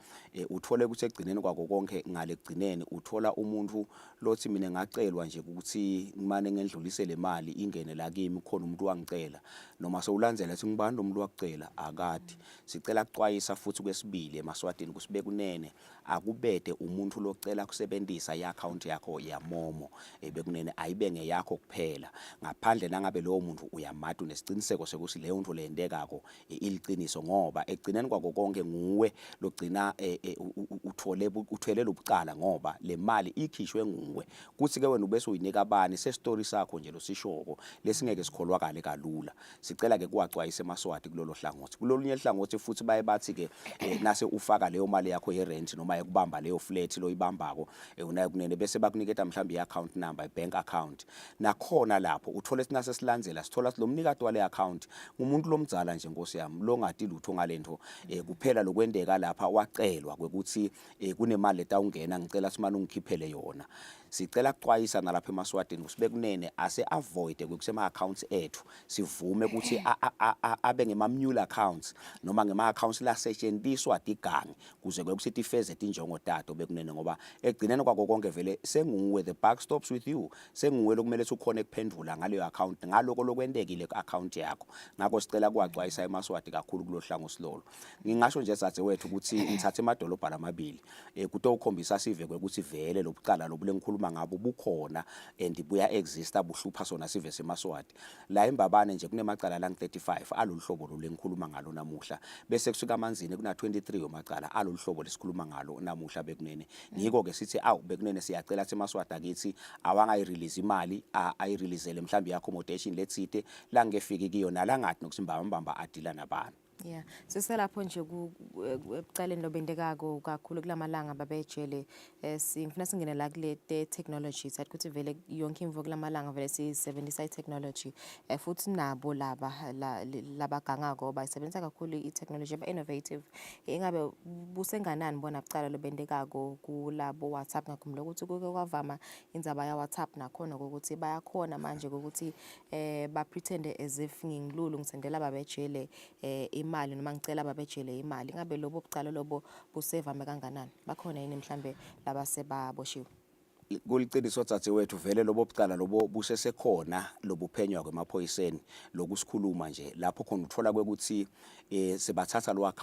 uthole ukuthi egcineni kwako konke ngale kugcineni uthola umuntu lothi mina ngacelwa nje ukuthi ngimane ngendlulise le mali ingene la kimi khona umuntu wangicela noma sewulandzela ukuthi ngibani lo muntu wakucela akade. Sicela kuxwayisa futhi kwesibili emaswatini kusibe kunene akubede umuntu locela kusebenzisa i-account yakho yamomo bekunene ayibe ngeyakho kuphela ngaphandle nangabe lowo muntu uyamada unesiciniseko sokuthi leyo nto leyendekako iliqiniso ngoba egcineni kwako konke nguwe logcina uthwele lobucala ngoba le mali ikhishwe nguwe kuthi ke wena ubese uyinika abani sestory sakho nje losishoko lesingeke sikholwakale kalula. Sicela ke kuwaxwayisa emaswati kulolo hlangothi kulolunye ihlangothi futhi baye bathi ke nase ufaka leyo mali yakho ye-rent noma ekubamba leyo flat loyibambako unayo kunene bese bakuniketa mhlawumbe i-account number i-bank account nakhona lapho uthole sinase silandzela sithola lo mnikati wale account umuntu lomdzala nje Nkosi yami lo ngadi lutho ngalento kuphela lokwendeka lapha wacelwa kwekuthi kunemali letawungena ngicela simane ungikhiphele yona. Sicela kuxwayisa nalapha emaswatini kusibe kunene ase avoid kusema accounts ethu sivume ukuthi abe ngema-mule accounts noma ngema-accounts lasetshenziswa digangi kuze kwekuthi ifeze injongo tato bekunene ngoba egcineni kwako konke vele senguwe the buck stops with you senguwe lokumele ukukhona ekuphendula ngaleyo account ngaloko lokwendekile ku-account yakho. Ngakho sicela kuwaxwayisa emaswati kakhulu kulohlango silolo. Ngingasho nje sathi wethu ukuthi ngithathe emadolobha lamabili kutokhombisa sive kwekuthi vele lobucala lobule ngikhuluma ngabo bukhona and buya exista buhlupha sona sive semaswati la imbabane nje kunemacala la 35 aloluhlobo lolengikhuluma ngalo namuhla bese kusuka amanzini kuna 23 yomacala aloluhlobo lesikhuluma ngalo namuhla bekunene. Ngiko ke sithi awu bekunene siyacela semaswati akithi awangayirelease imali ayireleasele mhlawumbe i-accommodation letsite la ngefiki kuyona la ngathi nokuthi mbamba adila nabani. Yeah, siselapho nje ebucaleni lobendekako kakhulu kulamalanga babejele sifuna singene la kule technology sathi ukuthi vele yonke imvo kulamalanga vele sisebenzisa i-technology futhi nabo labagangako bayisebenzisa kakhulu i-technology ba-innovative. Ingabe busenganani bona bucala lobendekako kulabo WhatsApp ngakhumbula ukuthi kuke kwavama indzaba ya WhatsApp nakhona ukuthi bayakhona manje ukuthi ba-pretende as if ngingilulu ngisendela babejele imali noma ngicela babejele imali. Ngabe lobo bucala lobo busevame kanganani bakhona yini mhlambe labasebaboshiwe? Kuliqiniso thathe wethu vele lobo bucala lobo busesekhona lobuphenywa kwemaphoyiseni lokusikhuluma nje lapho khona uthola kwekuthi sebathatha lo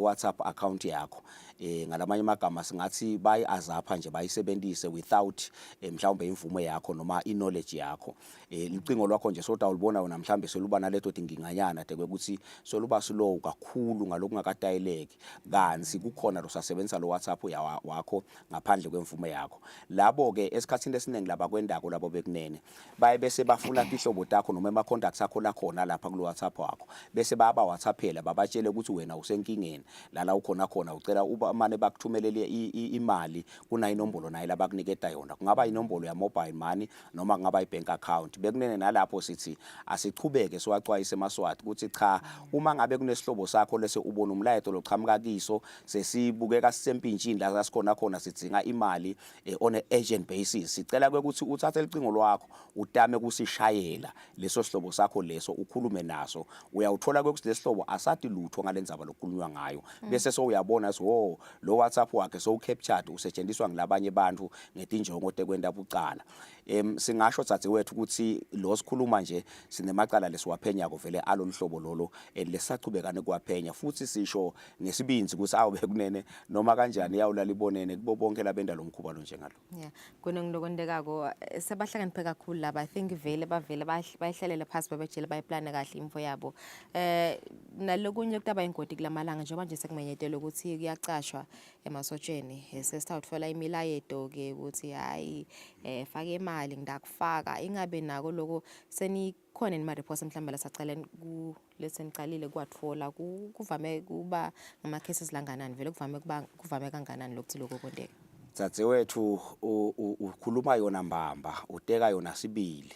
WhatsApp account yakho ngalamanye amagama singathi bayiazapha nje bayisebenzise without mhlawumbe imvume yakho noma i-knowledge yakho. Licingo lwakho nje soda ulibona wena mhlawumbe seluba naleto dinginganyana kwekuthi soluba slow kakhulu ngalokungakatayeleki kansi kukhona losasebenzisa lo WhatsApp wakho ngaphandle kwemvume yakho. Labo ke esikhathini esiningi laba kwendako labo bekunene baye bese bafuna ihlobo takho noma ema contacts akho la khona lapha ku WhatsApp wakho bese baba WhatsAppela babatshele ukuthi wena usenkingeni la ukhona khona ucela uba mane bakuthumelele imali kuna inombolo nayo labakuniketa yona kungaba inombolo ya mobile money noma kungaba ibank account. Bekunene nalapho sithi asichubeke siwaxwayise emaswati ukuthi cha uma ngabe kunesihlobo sakho lese ubona umlayeto lochamuka kiso sesibukeka sisempintshini la sikhona khona sidzinga imali on an urgent basis sicela ukuthi uthathe licingo lwakho utame kusishayela leso sihlobo sakho leso ukhulume naso uyawuthola ukuthi lesihlobo asati lutho ngalendzaba lokukhulunywa ngayo bese so uyabona so lo WhatsApp wakhe so captured usetshenziswa ngilabanye abantu ngetinjongo tekwenda bucala singasho dzadzewethu ukuthi lo sikhuluma nje sinemacala lesiwaphenyako vele aloluhlobo lolo lesachubekane kwaphenya futhi sisho nesibinzi ukuthi awube kunene noma kanjani yawulala ibonene kubo bonke labenda lomkhuba lo njengalo yeah kunokwendekako sebahlakaniphe kakhulu laba I think vele bavele bayihlalele phasi babejele bayiplane kahle imfo yabo nalokunye kutaba ingodi kulamalanga njengoba nje sekumenyetela ukuthi kuyacashwa emasotsheni sesithathola imilayeto ke ukuthi hayi fake imali ngidakufaka ingabe nako lokho senikhona nima reports mhlawumbe lasacala ku lesenicalile kwatfola kuvame kuba ngama cases langanani vele kuvame kanganani lokuthi lokho kwendeka dzadzewethu ukhuluma yona mbamba uteka yona sibili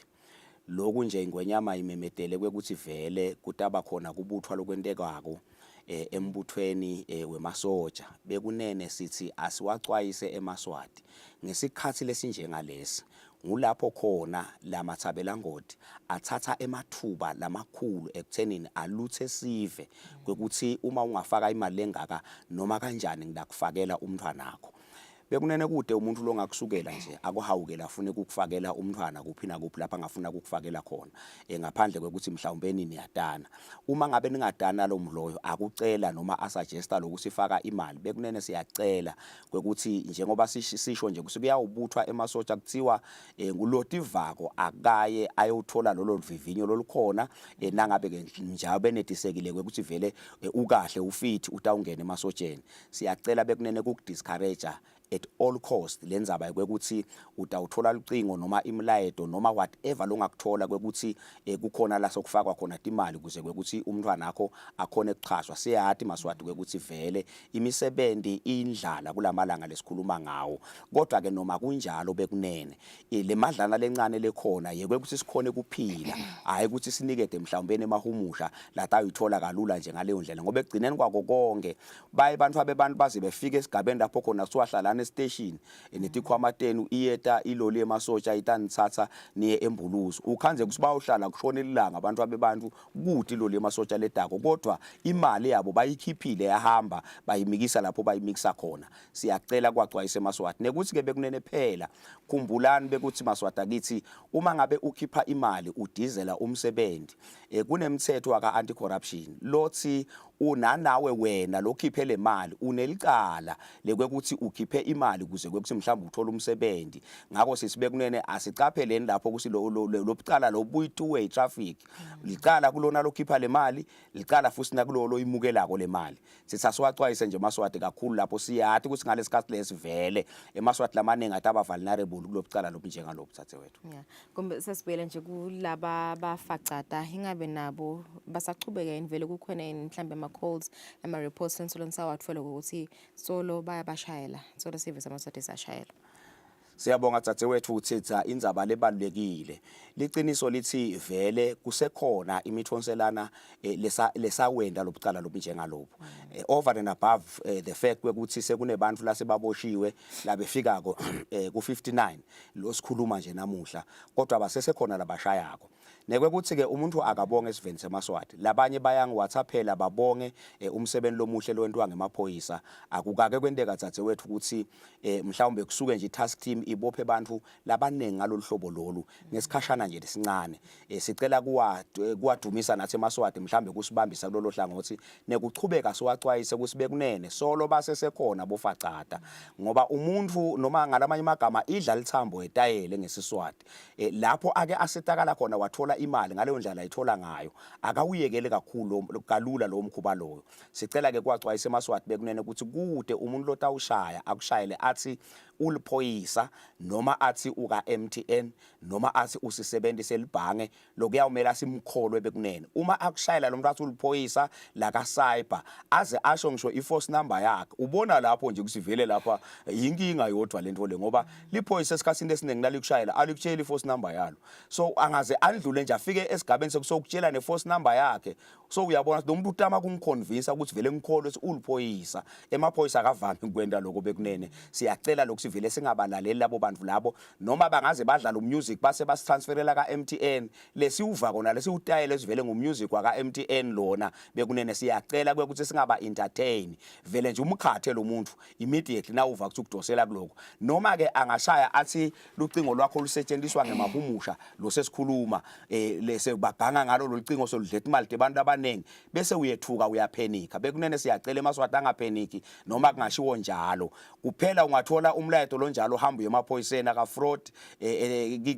lokhu nje ingwenyama imemedele kwekuthi vele kutaba khona kubuthwa lokwentekako embuthweni wemasoja bekunene sithi asiwacwayise eMaswati ngesikhathi lesinjengalesi ngulapho khona lamathabela ngodi athatha emathuba lamakhulu ekuthenini aluthe sive kwekuthi uma ungafaka imali lengaka noma kanjani ngidakufakela umntwanakho bekunene kude umuntu lo ngakusukela nje akuhawukela afune ukukufakela umntwana kuphi na kuphi lapha ngafuna ukukufakela khona ngaphandle kwekuthi mhlawumbe niyadana uma ngabe ningadana lo mloyo akucela noma asuggesta lokuthi faka imali bekunene siyacela kwekuthi njengoba sisho nje kusukuyawubuthwa emasoja kuthiwa ngulotivako akaye ayothola lolo vivinyo lolukhona nangabe ke njalo benedisekile kwekuthi vele ukahle ufithi utawungena emasojeni siyacela bekunene ukudiscourage at all cost lenzaba kwekuthi utawuthola lucingo noma imlayedo noma whatever longakuthola kwekuthi kukhona la sokufakwa khona imali kuze kwekuthi umntwana akho akhona ekuchazwa siyathi Maswati kwekuthi vele imisebenzi indlala kulamalanga lesikhuluma ngawo kodwa ke noma kunjalo bekunene le madlana lencane lekhona yekwekuthi sikhone kuphila hayi ukuthi sinikede mhlawumbe emahumusha latayithola kalula nje ngaleyo ndlela ngoba egcineni kwako konke baye bantu abebantu baze befike esigabeni lapho khona siwahlala station enetikhwama 10 iyeta iloli emasotsha itanithatha niye embuluzo ukhanze kusiba uhlala kushona ilanga abantu abebantu kuthi iloli emasotsha ledako kodwa imali yabo bayikhiphile yahamba bayimikisa lapho bayimikisa khona siyacela kwacwayise Maswati nekuthi ke bekunene phela khumbulani bekuthi Maswati akithi uma ngabe ukhipha imali udizela umsebenzi kunemthetho aka anti corruption lothi unanawe wena lokhiphele mali unelicala lekwekuthi ukhiphe imali kuze kwekuthi mhlawumbe uthola umsebenzi ngakho sisibekunene asicapheleni lapho kusi lobucala lobuyi two way traffic licala kulona lokhipha le mali licala futhi nakulolo imukelako le mali sithi asiwacwayise nje Maswati kakhulu lapho siyathi ukuthi ngalesikhathi lesivele eMaswati lamaningi ataba vulnerable kulobucala lobunjengalobu thathe wethu yeah kumbe sesibuyele nje kulaba bafacada ingabe nabo basachubeka invele kukhona mhlawumbe calls ama reports sensolon sawatfola ukuthi solo bayabashayela solo service Maswati sashayela siyabonga dzadzewethu uthetha indzaba lebalulekile liciniso lithi vele kusekhona imithonselana lesawenda lobucala lobunjengalobu over and above the fact ukuthi sekunebantu lasebaboshiwe labefikako ku59 lo sikhuluma nje namuhla kodwa basesekhona labashayako nekwekuthi ke umuntu akabonge esiveni seMaswati labanye bayang WhatsAppela babonge umsebenzi lomuhle lowentwa ngemaphoyisa akukake kwendeka dzadzewethu ukuthi mhlawumbe kusuke nje task team ibophe abantu labanengi ngaloluhlobo lolu ngesikhashana nje lesincane sicela kuwadumisa nathi eMaswati mhlawumbe kusibambisa kulolo hlangothi nekuchubeka siwacwayise kusibekunene solo basesekhona bofacada ngoba umuntu noma ngalamanye amagama idla lithambo etayele ngesiswati lapho ake asetakala khona wathola imali ngaleyo ndlela ayithola ngayo akawuyekele kakhulu kalula lo mkhuba loyo sicela ke kwacwayise eMaswati bekunene ukuthi kude umuntu lotawushaya akushayele athi uliphoyisa noma athi uka MTN noma athi usisebenzise elibhange lokuyawumela simkholwe bekunene uma akushayela lo muntu athi uliphoyisa la ka cyber aze asho ngisho iforce number yakhe ubona lapho nje kusivele lapha yinkinga yodwa lento le ngoba liphoyisa esikhathini esiningi nalikushayela alikutshela iforce number yalo so angaze andlule nje afike esigabeni sekusokutshela neforce number yakhe so uyabona lo muntu utama kumconvince ukuthi vele ngikholwe ukuthi uliphoyisa emaphoyisa akavami ukwenda lokho bekunene siyacela ukuthi vele singabalaleli labo bantu labo noma bangaze badlala umusic base basitransferela ka-MTN lesiuva kona lesiutayela esivele ngumusic waka-MTN lona bekunene siyacela ukuthi singaba entertain vele nje umkhathe lo muntu immediately nawuva ukuthi ukudosela kuloko noma ke angashaya athi lucingo lwakho lusetshenziswa ngemahumusha lo sesikhuluma lese babhanga ngalo lucingo soludletha imali debantu abaningi bese uyethuka uyaphenika bekunene siyacela emaswati angapheniki noma kungashiwo njalo kuphela ungathola umlayeto lo njalo hamba emaphoyiseni aka fraud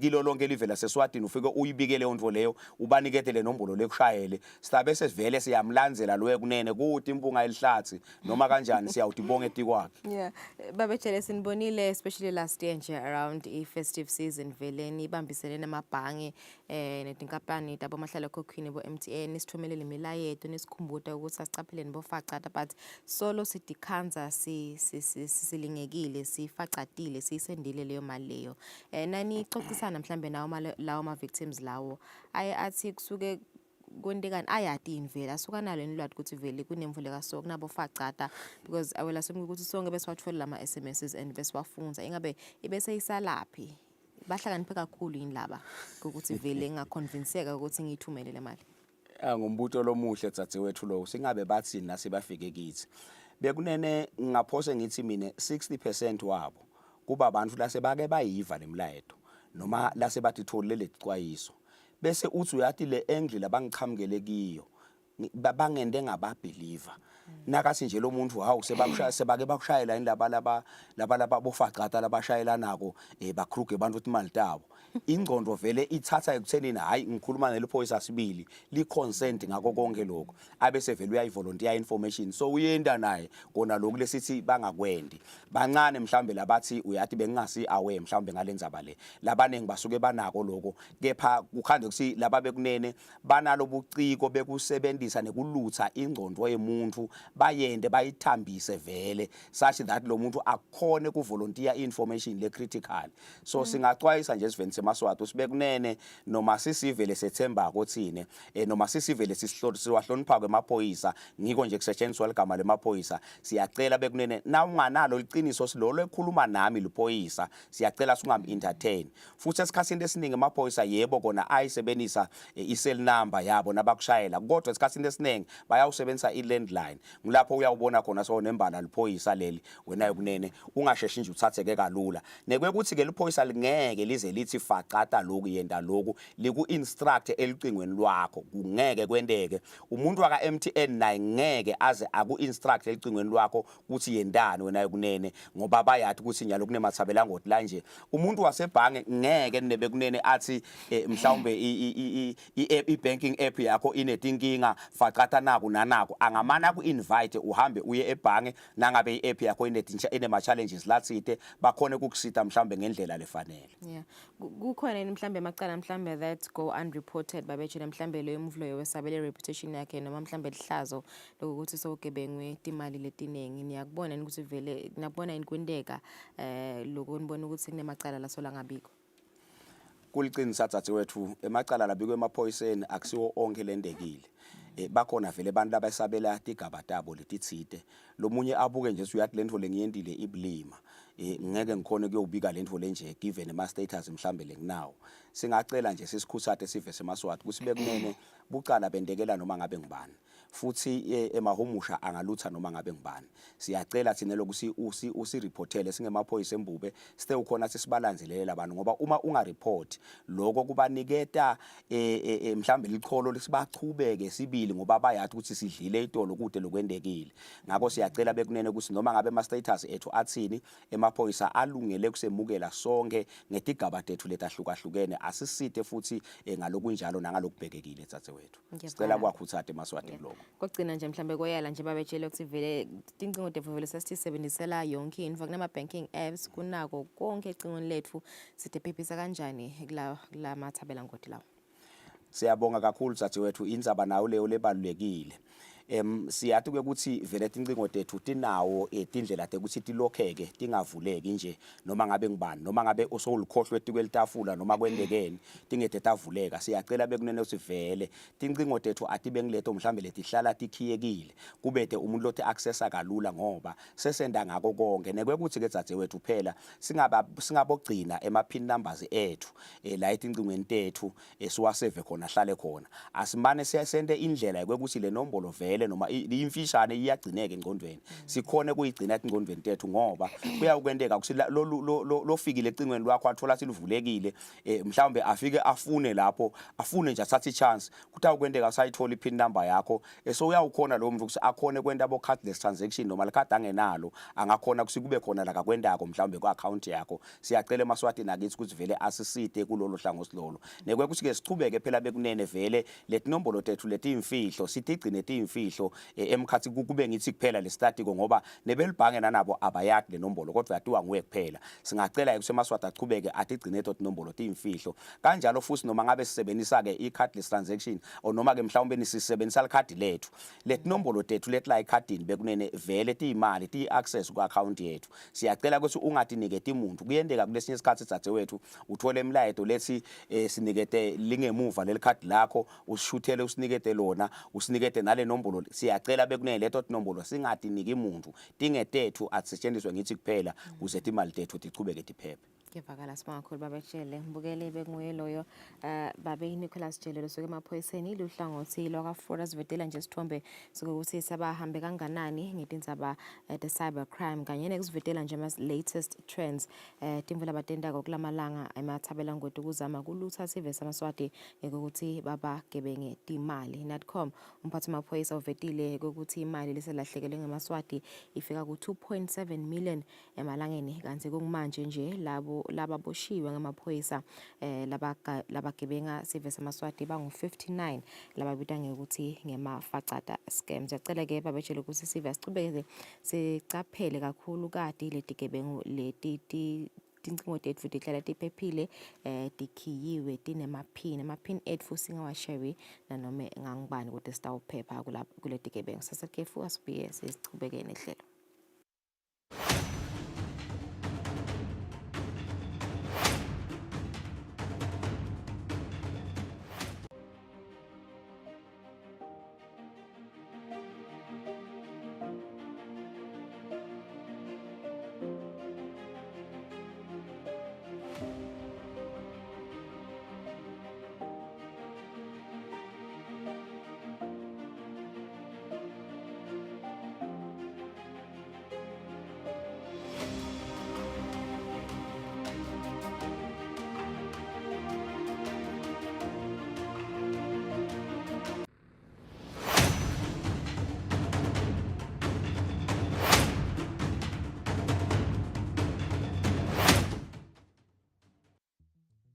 kilo lonke livela seswatini ufike uyibike leyo nto leyo ubanikete le nombolo lekushayele sihlabe sesivele siyamlandzela lo kunene kuthi impunga elihlathi noma kanjani siyawuthi bonge etikwakhe. Yeah, babetshele sinibonile especially last year nje around i-festive season veleni ibambisene namabhange netinkampani tabo mahlala kokhuini bo MTN isithumelele imilayeto nesikhumbuta ukuthi asicapheleni bofacata but solo sidikhanza silingekile sifacatile sisendile leyo mali leyo nani xoxisana mhlambe nawo lawo ma victims lawo athi kusuke kwendekani ayati invela asuka nalo enilwathi ukuthi vele kunemvuleka so kunabo facata because awela somuntu ukuthi sonke besiwathola lama SMSs and besiwafunza ingabe ibese isalaphi bahlakaniphe kakhulu indaba ukuthi vele ngaconvinceka ukuthi ngiyithumele le mali ngumbuto lomuhle dzadzewethu lo singabe bathi nasebafike kithi bekunene ngaphose ngithi mina 60% wabo kuba abantu lase bake bayiva lemlayeto noma lase bathi tholile lecwayiso bese uthi uyathi le angle labangiqhamukele kiyo bangende ngababeliever nakathi nje lo muntu hawu sebakushaya sebake bakushayela indaba bofacata labashayela nako bakruge abantu uthi imali tabo ingcondo vele ithatha ekuthenini hayi ngikhuluma neliphoyisa sibili li consent ngako konke lokho abese vele uyayivolunteer information so uyenda naye kona lokhu lesithi bangakwendi bancane mhlambe labathi uyathi bengingasi aware mhlambe ngalenzaba le labanenge basuke banako lokho kepha kukhande ukuthi laba bekunene banalo buciko bekusebenzisa nekulutha ingcondo yemuntu bayende bayithambise vele such that lo muntu akukhone kuvolunteer information le critical so singaxwayisa nje siveni semaswati sibekunene noma sisivele sethemba kothine noma sisivele siwahlonipha kwemaphoyisa ngiko nje kusetshenziswa igama lemaphoyisa siyacela bekunene na unganalo liqiniso silolo ekhuluma nami liphoyisa siyacela singam entertain futhi esikhathini esiningi emaphoyisa yebo kona ayisebenzisa i-cell number yabo nabakushayela kodwa esikhathini esiningi bayawusebenzisa i-landline ngilapho uyawubona khona so nembala liphoyisa leli wena yokunene ungasheshi nje uthatheke kalula nekwekuthi ke liphoyisa lingeke lize lithi facata lokhu yenda lokhu liku instruct elicingweni lwakho kungeke kwendeke umuntu waka MTN naye ngeke aze aku instruct elicingweni lwakho ukuthi yendani wena yokunene ngoba bayathi ukuthi nyalo kunemathabela ngoti la nje umuntu wasebhange ngeke nebe kunene athi mhlawumbe i-banking app yakho inetinkinga facata naku nanako angamana ku invite uhambe uye ebhange nangabe i-app yakho inema challenges lathite bakhone ukukusita mhlambe ngendlela lefanele. Yeah, kukhona mhlambe macala mhlambe that go unreported babetshela mhlambe leyo move loyo wesabele reputation yakhe noma mhlambe lihlazo lokuthi sogebengwe imali letiningi niyakubona ukuthi vele nabona inkwendeka lokunibona ukuthi kunemacala lasola ngabiko kuliqinisa dzadzewethu emacala labikwe emaphoyiseni akusiwo onke lendekile bakhona vele abantu labasabela tigaba tabo letitsite lomunye abuke nje uyathi lento lengiyendile ibulima ngeke ngikhone kuyobika lento lenje given ama status mhlambe lenginawo singacela nje sisikhuthathe sive semaswati kusibe kunene bucala bendekela noma ngabe ngibani futhi emahumusha angalutha noma ngabe ngibani siyacela thina lokuthi usireportele singemaphoyisa embube sithe ukhona sisibalanzelela abantu ngoba uma ungareport lokho kubaniketa mhlambe licholo lesibachubeke sibili ngoba bayathi ukuthi sidlile itolo kude lokwendekile ngakho siyacela bekunene ukuthi noma ngabe ama status ethu athini emaphoyisa alungele kusemukela sonke ngetigaba tethu letahlukahlukene asisite futhi ngalokunjalo nangalokubhekekile dzadzewethu sicela kwakhuthathe emaswati blog kokugcina nje mhlambe koyala nje babetshela ukuthi vele tincingo devu vele sesisebenzisela yonke info kunama banking apps kunako konke ecingweni lethu sitephephisa kanjani kula mathabela ngoti lawo siyabonga kakhulu dzadzewethu indzaba nawo leyo lebalulekile siyathi ukuthi vele tincingo tethu tinawo tindlela tekuthi tilokheke tingavuleki nje noma ngabe ngibani noma ngabe osowulikhohlwe kwelitafula noma kwendekeni tingede tavuleka siyacela bekunene ukuthi vele tincingo tethu atibe ngileto mhlambe letihlala tikhiyekile kubede umuntu lothi accessa kalula ngoba sesenda ngako konke nekwekuthi ke dzadzewethu phela singabogcina pin numbers ethu la etingcingweni tethu siwaseve khona hlale khona asimane siyasende indlela yokuthi le nombolo vele noma imfishane iyagcineka engqondweni sikhone kuyigcina engqondweni tethu ngoba kuyakwendeka ukuthi lo fikile ecingweni lwakho athola silivulekile mhlawumbe afike afune lapho afune nje athathe chance kuthi akwendeka usayithola ipin number yakho so uyawukhona lo muntu ukuthi akhone kwenda abo cardless transaction noma lekhadi angenalo angakhona ukuthi kube khona la kakwendako mhlawumbe ku account yakho siyacela emaswatini akithi ukuthi vele asisite kulolu hlangothi lolo nekwekuthi ke sichubeke phela bekunene vele leti nombolo tethu leti imfihlo sitigcine tiyimfihlo emkhathi kube ngithi kuphela lestatiko ngoba nebelibhange nanabo abayadi le nombolo kodwa yatiwa nguwe kuphela singacela ukuthi emaswati achubeke atigcine tot nombolo tiyimfihlo kanjalo futhi noma ngabe sisebenzisa ke i-cardless transaction or noma ke mhlawumbe nisisebenzisa ikhadi lethu leti nombolo tethu leti la ekhadini bekunene vele tiyimali tiyi-access ku-account yethu siyacela ukuthi ungatinike umuntu kuyendeka kulesinye isikhathi dzadzewethu uthole imlayeto lethi sinikete lingemuva lelikhadi lakho usishuthele usinikete lona usinikete nale nombolo siyacela bekunene leto nombolo singatiniki umuntu tingetethu asisetshenziswe ngithi kuphela kuze imali tethu tichubeke tiphephe Ngivakala simakhulu babetshele mbukele benguye loyo babe Nicholas Jelelo soke emaphoyiseni luhlangothi lwaka-fraud asivetela nje isithombe sokuthi sabahambe kanganani ngetindzaba the cybercrime kanye nekusivetela nje ama-latest trends timvula batendako kulamalanga emathabela ngoti ukuzama kulutha sive samaswati ukuthi babagebenge timali natcom umphathi wamaphoyisa uvetile ukuthi imali leselahlekele ngemaswati ifika ku-2.7 million emalangeni kanti kumanje nje laba boshiwe ngamaphoyisa labagebenga sive samaswati bangu-59 lababita ngekuthi ngema-facada scams yacela ke babetshele ukuthi sive sichubeke sicaphele kakhulu kati letigebengu tincingo tethu tihlala tiphephile tikhiyiwe tinemaphini ethu singawashawi nanoma ngangibani ukuthi sitawuphepha kuletigebengu sasekefu asibuye sichubeke nehlelo.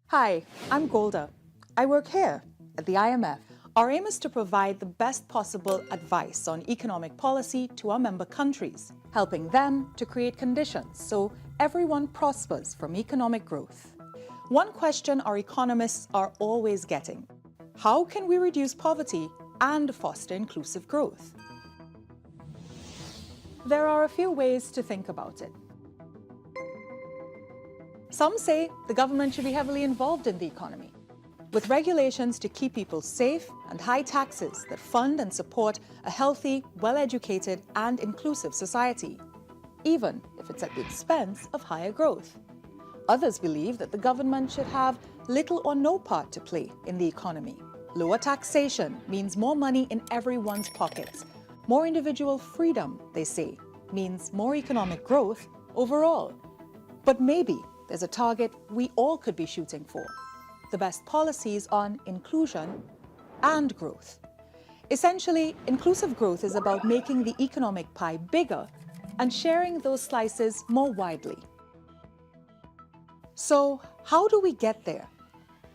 Hi, I'm Golda. I work here at the IMF. Our aim is to provide the best possible advice on economic policy to our member countries, helping them to create conditions so everyone prospers from economic growth. One question our economists are always getting: how can we reduce poverty and foster inclusive growth? There are a few ways to think about it. Some say the government should be heavily involved in the economy, with regulations to keep people safe and high taxes that fund and support a healthy, well-educated and inclusive society, even if it's at the expense of higher growth. Others believe that the government should have little or no part to play in the economy. Lower taxation means more money in everyone's pockets. More individual freedom, they say, means more economic growth overall. But maybe there's a target we all could be shooting for: the best policies on inclusion and growth. Essentially, inclusive growth is about making the economic pie bigger and sharing those slices more widely. So, how do we get there?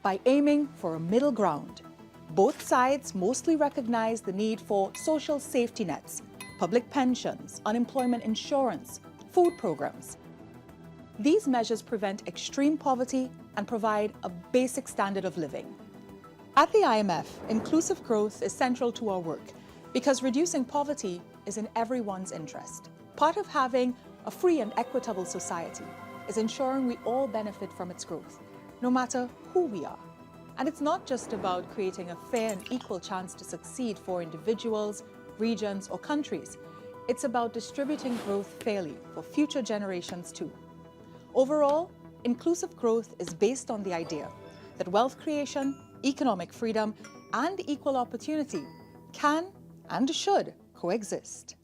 By aiming for a middle ground. Both sides mostly recognize the need for social safety nets, public pensions, unemployment insurance, food programs. These measures prevent extreme poverty and provide a basic standard of living. At the IMF, inclusive growth is central to our work, Because reducing poverty is in everyone's interest. Part of having a free and equitable society is ensuring we all benefit from its growth, no matter who we are. And it's not just about creating a fair and equal chance to succeed for individuals, regions, or countries. It's about distributing growth fairly for future generations too. Overall, inclusive growth is based on the idea that wealth creation, economic freedom, and equal opportunity can and should coexist.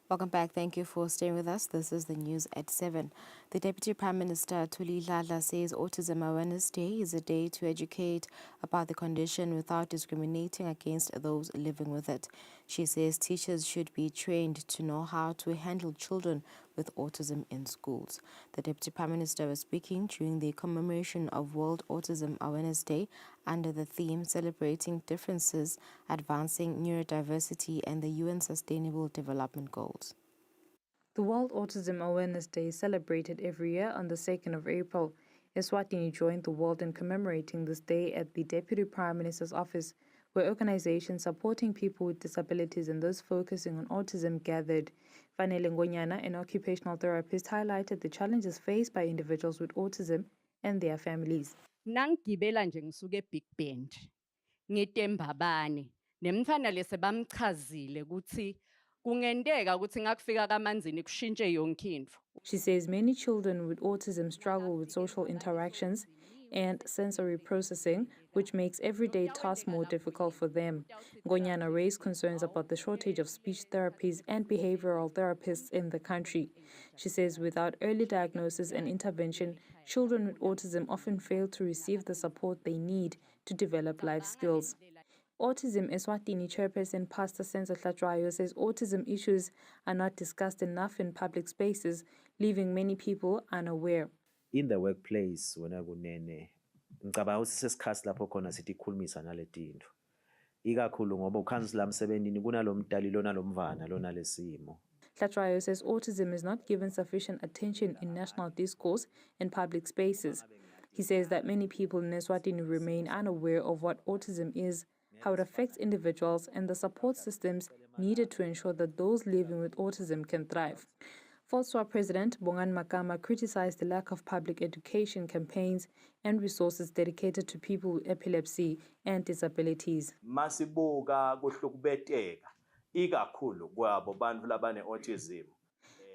Welcome back. Thank you for staying with us. This is the news at 7. The Deputy Prime Minister, Thuli Ladla, says Autism Awareness Day is a day to educate about the condition without discriminating against those living with it. She says teachers should be trained to know how to handle children with autism in schools. The Deputy Prime Minister was speaking during the commemoration of World Autism Awareness Day under the theme Celebrating Differences, Advancing Neurodiversity and the UN Sustainable Development Goals. The World Autism Awareness Day is celebrated every year on the 2nd of April. Eswatini joined the world in commemorating this day at the Deputy Prime Minister's office, where organizations supporting people with disabilities and those focusing on autism gathered. Fanele Ngonyana, an occupational therapist, highlighted the challenges faced by individuals with autism and their families. Nangigibela nje ngisuke eBig Bend ngitembabane nemfana lese bamchazile ukuthi kungendeka ukuthi ngakufika kaManzini kushintshe yonke into. She says many children with autism struggle with social interactions and sensory processing, which makes everyday tasks more difficult for them. Ngonyana raised concerns about the shortage of speech therapies and behavioral therapists in the country. She says without early diagnosis and intervention, children with autism often fail to receive the support they need to develop life skills. Autism Eswatini chairperson Pastor Senzo Hlatshwayo says autism issues are not discussed enough in public spaces, leaving many people unaware. In the workplace wena kunene ngicabanga ukuthi sesikhathi lapho khona sithi ikhulumisa naletinto ikakhulu ngoba ukhansi la msebenzini kunalomdali lona lomvana lona lesimo. Hlatshwayo says autism is not given sufficient attention in national discourse and public spaces. He says that many people in Eswatini remain unaware of what autism is, how it affects individuals, and the support systems needed to ensure that those living with autism can thrive. FOSWA President Bongan Makama criticized the lack of public education campaigns and resources dedicated to people with epilepsy and disabilities. Masibuka kuhlukubeteka ikakhulu kwabo bantu labane autism.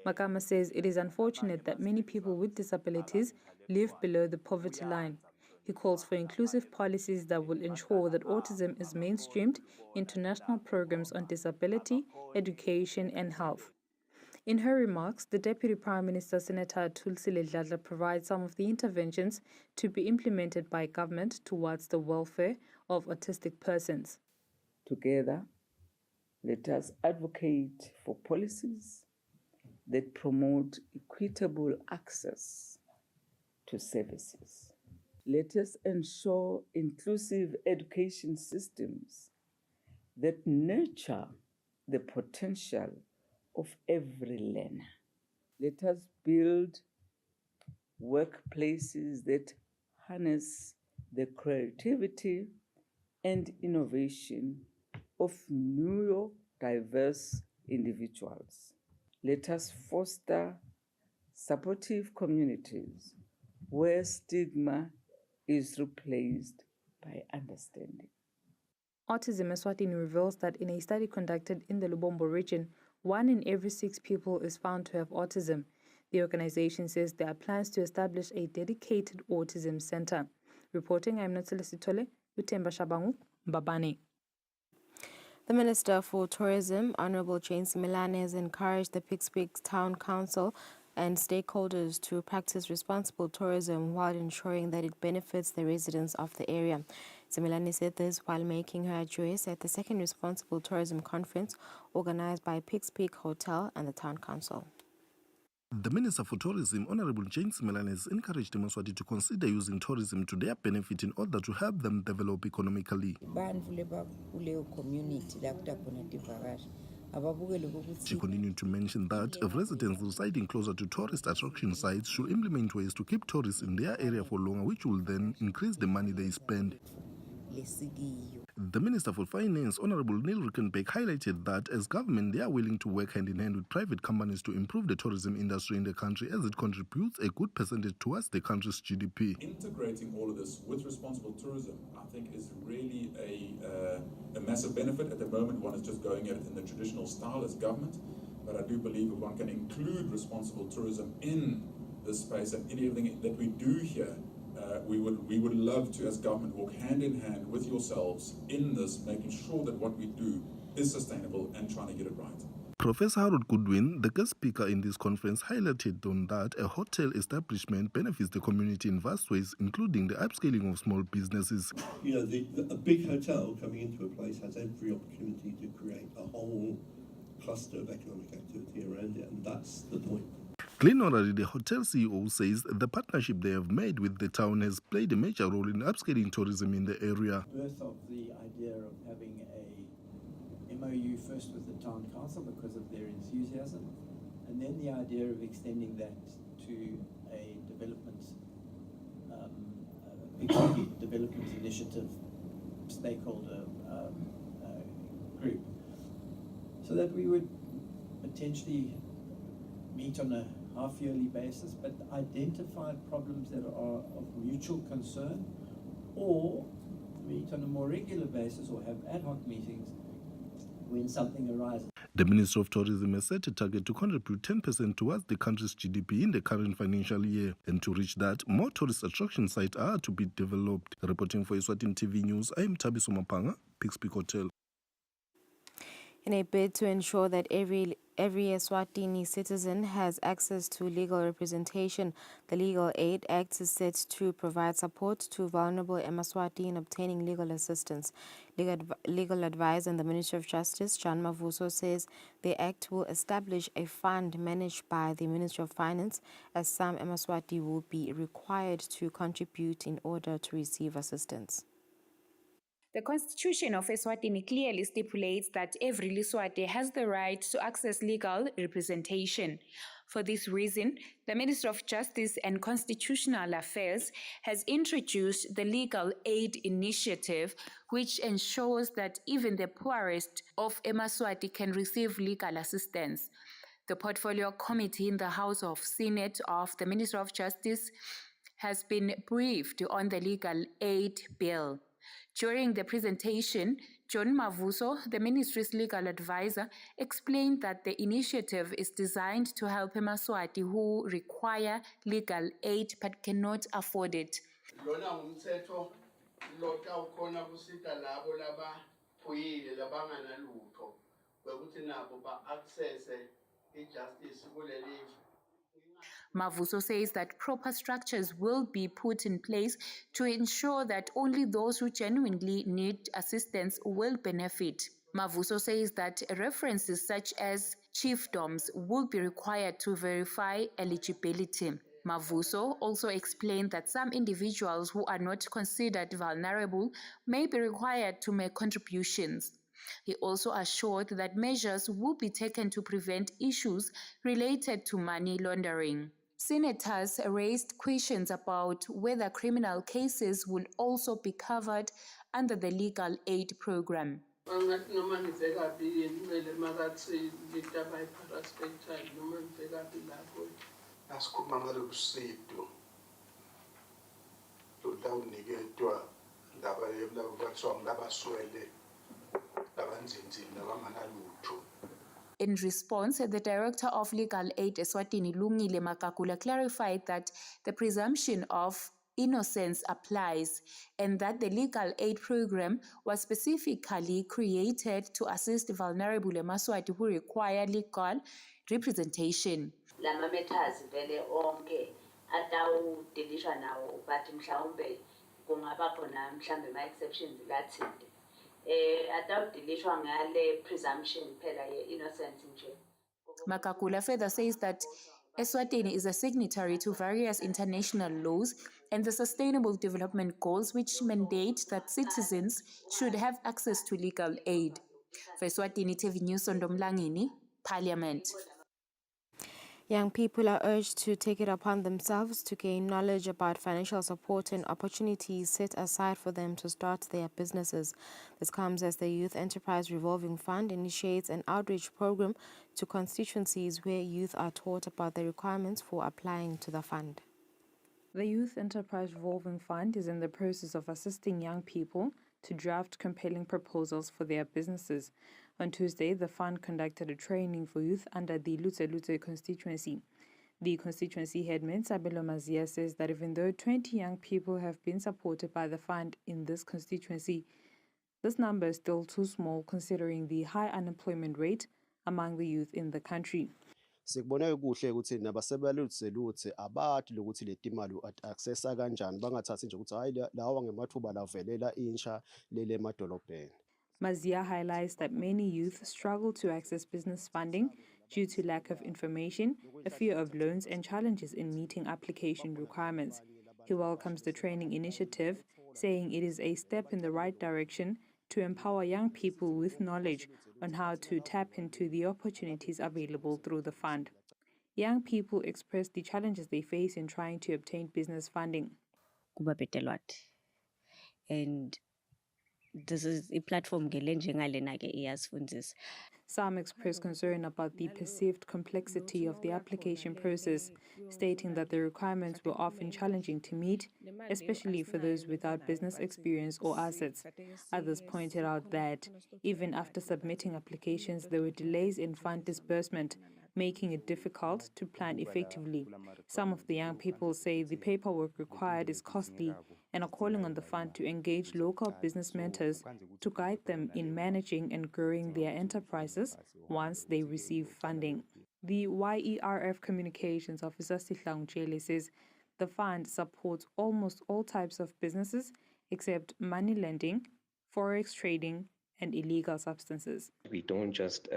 Makama says it is unfortunate that many people with disabilities live below the poverty line. He calls for inclusive policies that will ensure that autism is mainstreamed into national programs on disability, education, and health. In her remarks, the Deputy Prime Minister, Senator Kusile Dladla, provides some of the interventions to be implemented by government towards the welfare of autistic persons. Together, let us advocate for policies that promote equitable access to services. Let us ensure inclusive education systems that nurture the potential of every learner. Let us build workplaces that harness the creativity and innovation of neurodiverse individuals. Let us foster supportive communities where stigma is replaced by understanding. Autism Eswatini reveals that in a study conducted in the Lubombo region, 1 in every 6 people is found to have autism. The organization says there are plans to establish a dedicated autism center. Reporting, I'm Natsile Sitole, Utemba Shabangu, Mbabane. The Minister for Tourism, Honorable James Milane, has encouraged the Pikes Town Council and stakeholders to practice responsible tourism while ensuring that it benefits the residents of the area. Milane said this while making her address at the second Responsible Tourism Conference organized by Pikes Peak Hotel and the Town Council. The Minister for Tourism, Honorable James Melane, has encouraged the Eswatini to consider using tourism to their benefit in order to help them develop economically. She continued to mention that residents residing closer to tourist attraction sites should implement ways to keep tourists in their area for longer, which will then increase the money they spend. The Minister for Finance, Honorable Neil Rickenbeck, highlighted that as government, they are willing to work hand in hand with private companies to improve the tourism industry in the country as it contributes a good percentage towards the country's GDP. Integrating all of this with responsible tourism, I think, is really a massive benefit. At the moment, one is just going at it in the traditional style as government, but I do believe if one can include responsible tourism in this space and in everything that we do here, we would love to, as government, walk hand in hand with yourselves in this, making sure that what we do is sustainable and trying to get it right. Professor Harold Goodwin, the guest speaker in this conference, highlighted on that a hotel establishment benefits the community in vast ways, including the upscaling of small businesses. You know, a big hotel coming into a place has every opportunity to create a whole cluster of economic activity around it, and that's the point. Glenn Orari, the hotel CEO, says the partnership they have made with the town has played a major role in upscaling tourism in the area. The birth of the idea of having a MOU first with the town council because of their enthusiasm, and then the idea of extending that to a development, big development initiative stakeholder group, so that we would potentially meet on a half-yearly basis, but identify problems that are of mutual concern, or meet on a more regular basis or have ad hoc meetings when something arises. The Ministry of Tourism has set a target to contribute 10% towards the country's GDP in the current financial year, and to reach that, more tourist attraction sites are to be developed. Reporting for Eswatini TV News, I am Tabiso Mapanga, Pixpeak Hotel. In a bid to ensure that every Eswatini citizen has access to legal representation, the Legal Aid Act is set to provide support to vulnerable Eswatini in obtaining legal assistance. Legal advisor in the Ministry of Justice, John Mavuso, says the Act will establish a fund managed by the Ministry of Finance, as some Eswatini will be required to contribute in order to receive assistance. The Constitution of Eswatini clearly stipulates that every Liswati has the right to access legal representation. For this reason, the Ministry of Justice and Constitutional Affairs has introduced the Legal Aid Initiative, which ensures that even the poorest of Eswatini can receive legal assistance. The Portfolio Committee in the House of Senate of the Ministry of Justice has been briefed on the Legal Aid Bill. During the presentation, John Mavuso, the ministry's legal advisor, explained that the initiative is designed to help Eswatini who require legal aid but cannot afford it. Mavuso says that proper structures will be put in place to ensure that only those who genuinely need assistance will benefit. Mavuso says that references such as chiefdoms will be required to verify eligibility. Mavuso also explained that some individuals who are not considered vulnerable may be required to make contributions. He also assured that measures will be taken to prevent issues related to money laundering. Senators raised questions about whether criminal cases will also be covered under the legal aid program. In response, the Director of Legal Aid Eswatini, Lungile Makakula, clarified that the presumption of innocence applies and that the legal aid program was specifically created to assist vulnerable Eswatini who require legal representation. Lama matters vele onke atawudilishwa nawo but mhlawumbe kungaba khona mhlawumbe ma exceptions lathile. Makakula further says that Eswatini is a signatory to various international laws and the Sustainable Development Goals, which mandate that citizens should have access to legal aid. For Eswatini TV News, Sondomlangini, Parliament. Young people are urged to take it upon themselves to gain knowledge about financial support and opportunities set aside for them to start their businesses. This comes as the Youth Enterprise Revolving Fund initiates an outreach program to constituencies where youth are taught about the requirements for applying to the fund. The Youth Enterprise Revolving Fund is in the process of assisting young people to draft compelling proposals for their businesses. On Tuesday, the fund conducted a training for youth under the Lutse constituency. The constituency headman, Sabelo Mazia, says that even though 20 young people have been supported by the fund in this constituency, this number is still too small considering the high unemployment rate among the youth in the country. Sikubone kuhle ukuthi nabasebalutse abathi lokuthi le timali accessa kanjani bangathathi nje ukuthi hayi lawa ngemathuba lavelela insha lele emadolobheni. Mazia highlights that many youth struggle to access business funding due to lack of information, a fear of loans, and challenges in meeting application requirements. He welcomes the training initiative, saying it is a step in the right direction to empower young people with knowledge on how to tap into the opportunities available through the fund. Young people express the challenges they face in trying to obtain business funding. And this is a platform Some express concern about the perceived complexity of the application process, stating that the requirements were often challenging to meet, especially for those without business experience or assets. Others pointed out that even after submitting applications, there were delays in fund disbursement, making it difficult to plan effectively. Some of the young people say the paperwork required is costly and are calling on the fund to engage local business mentors to guide them in managing and growing their enterprises once they receive funding. The YERF Communications Officer Sihlang Chele says the fund supports almost all types of businesses except money lending, forex trading, and illegal substances. We don't just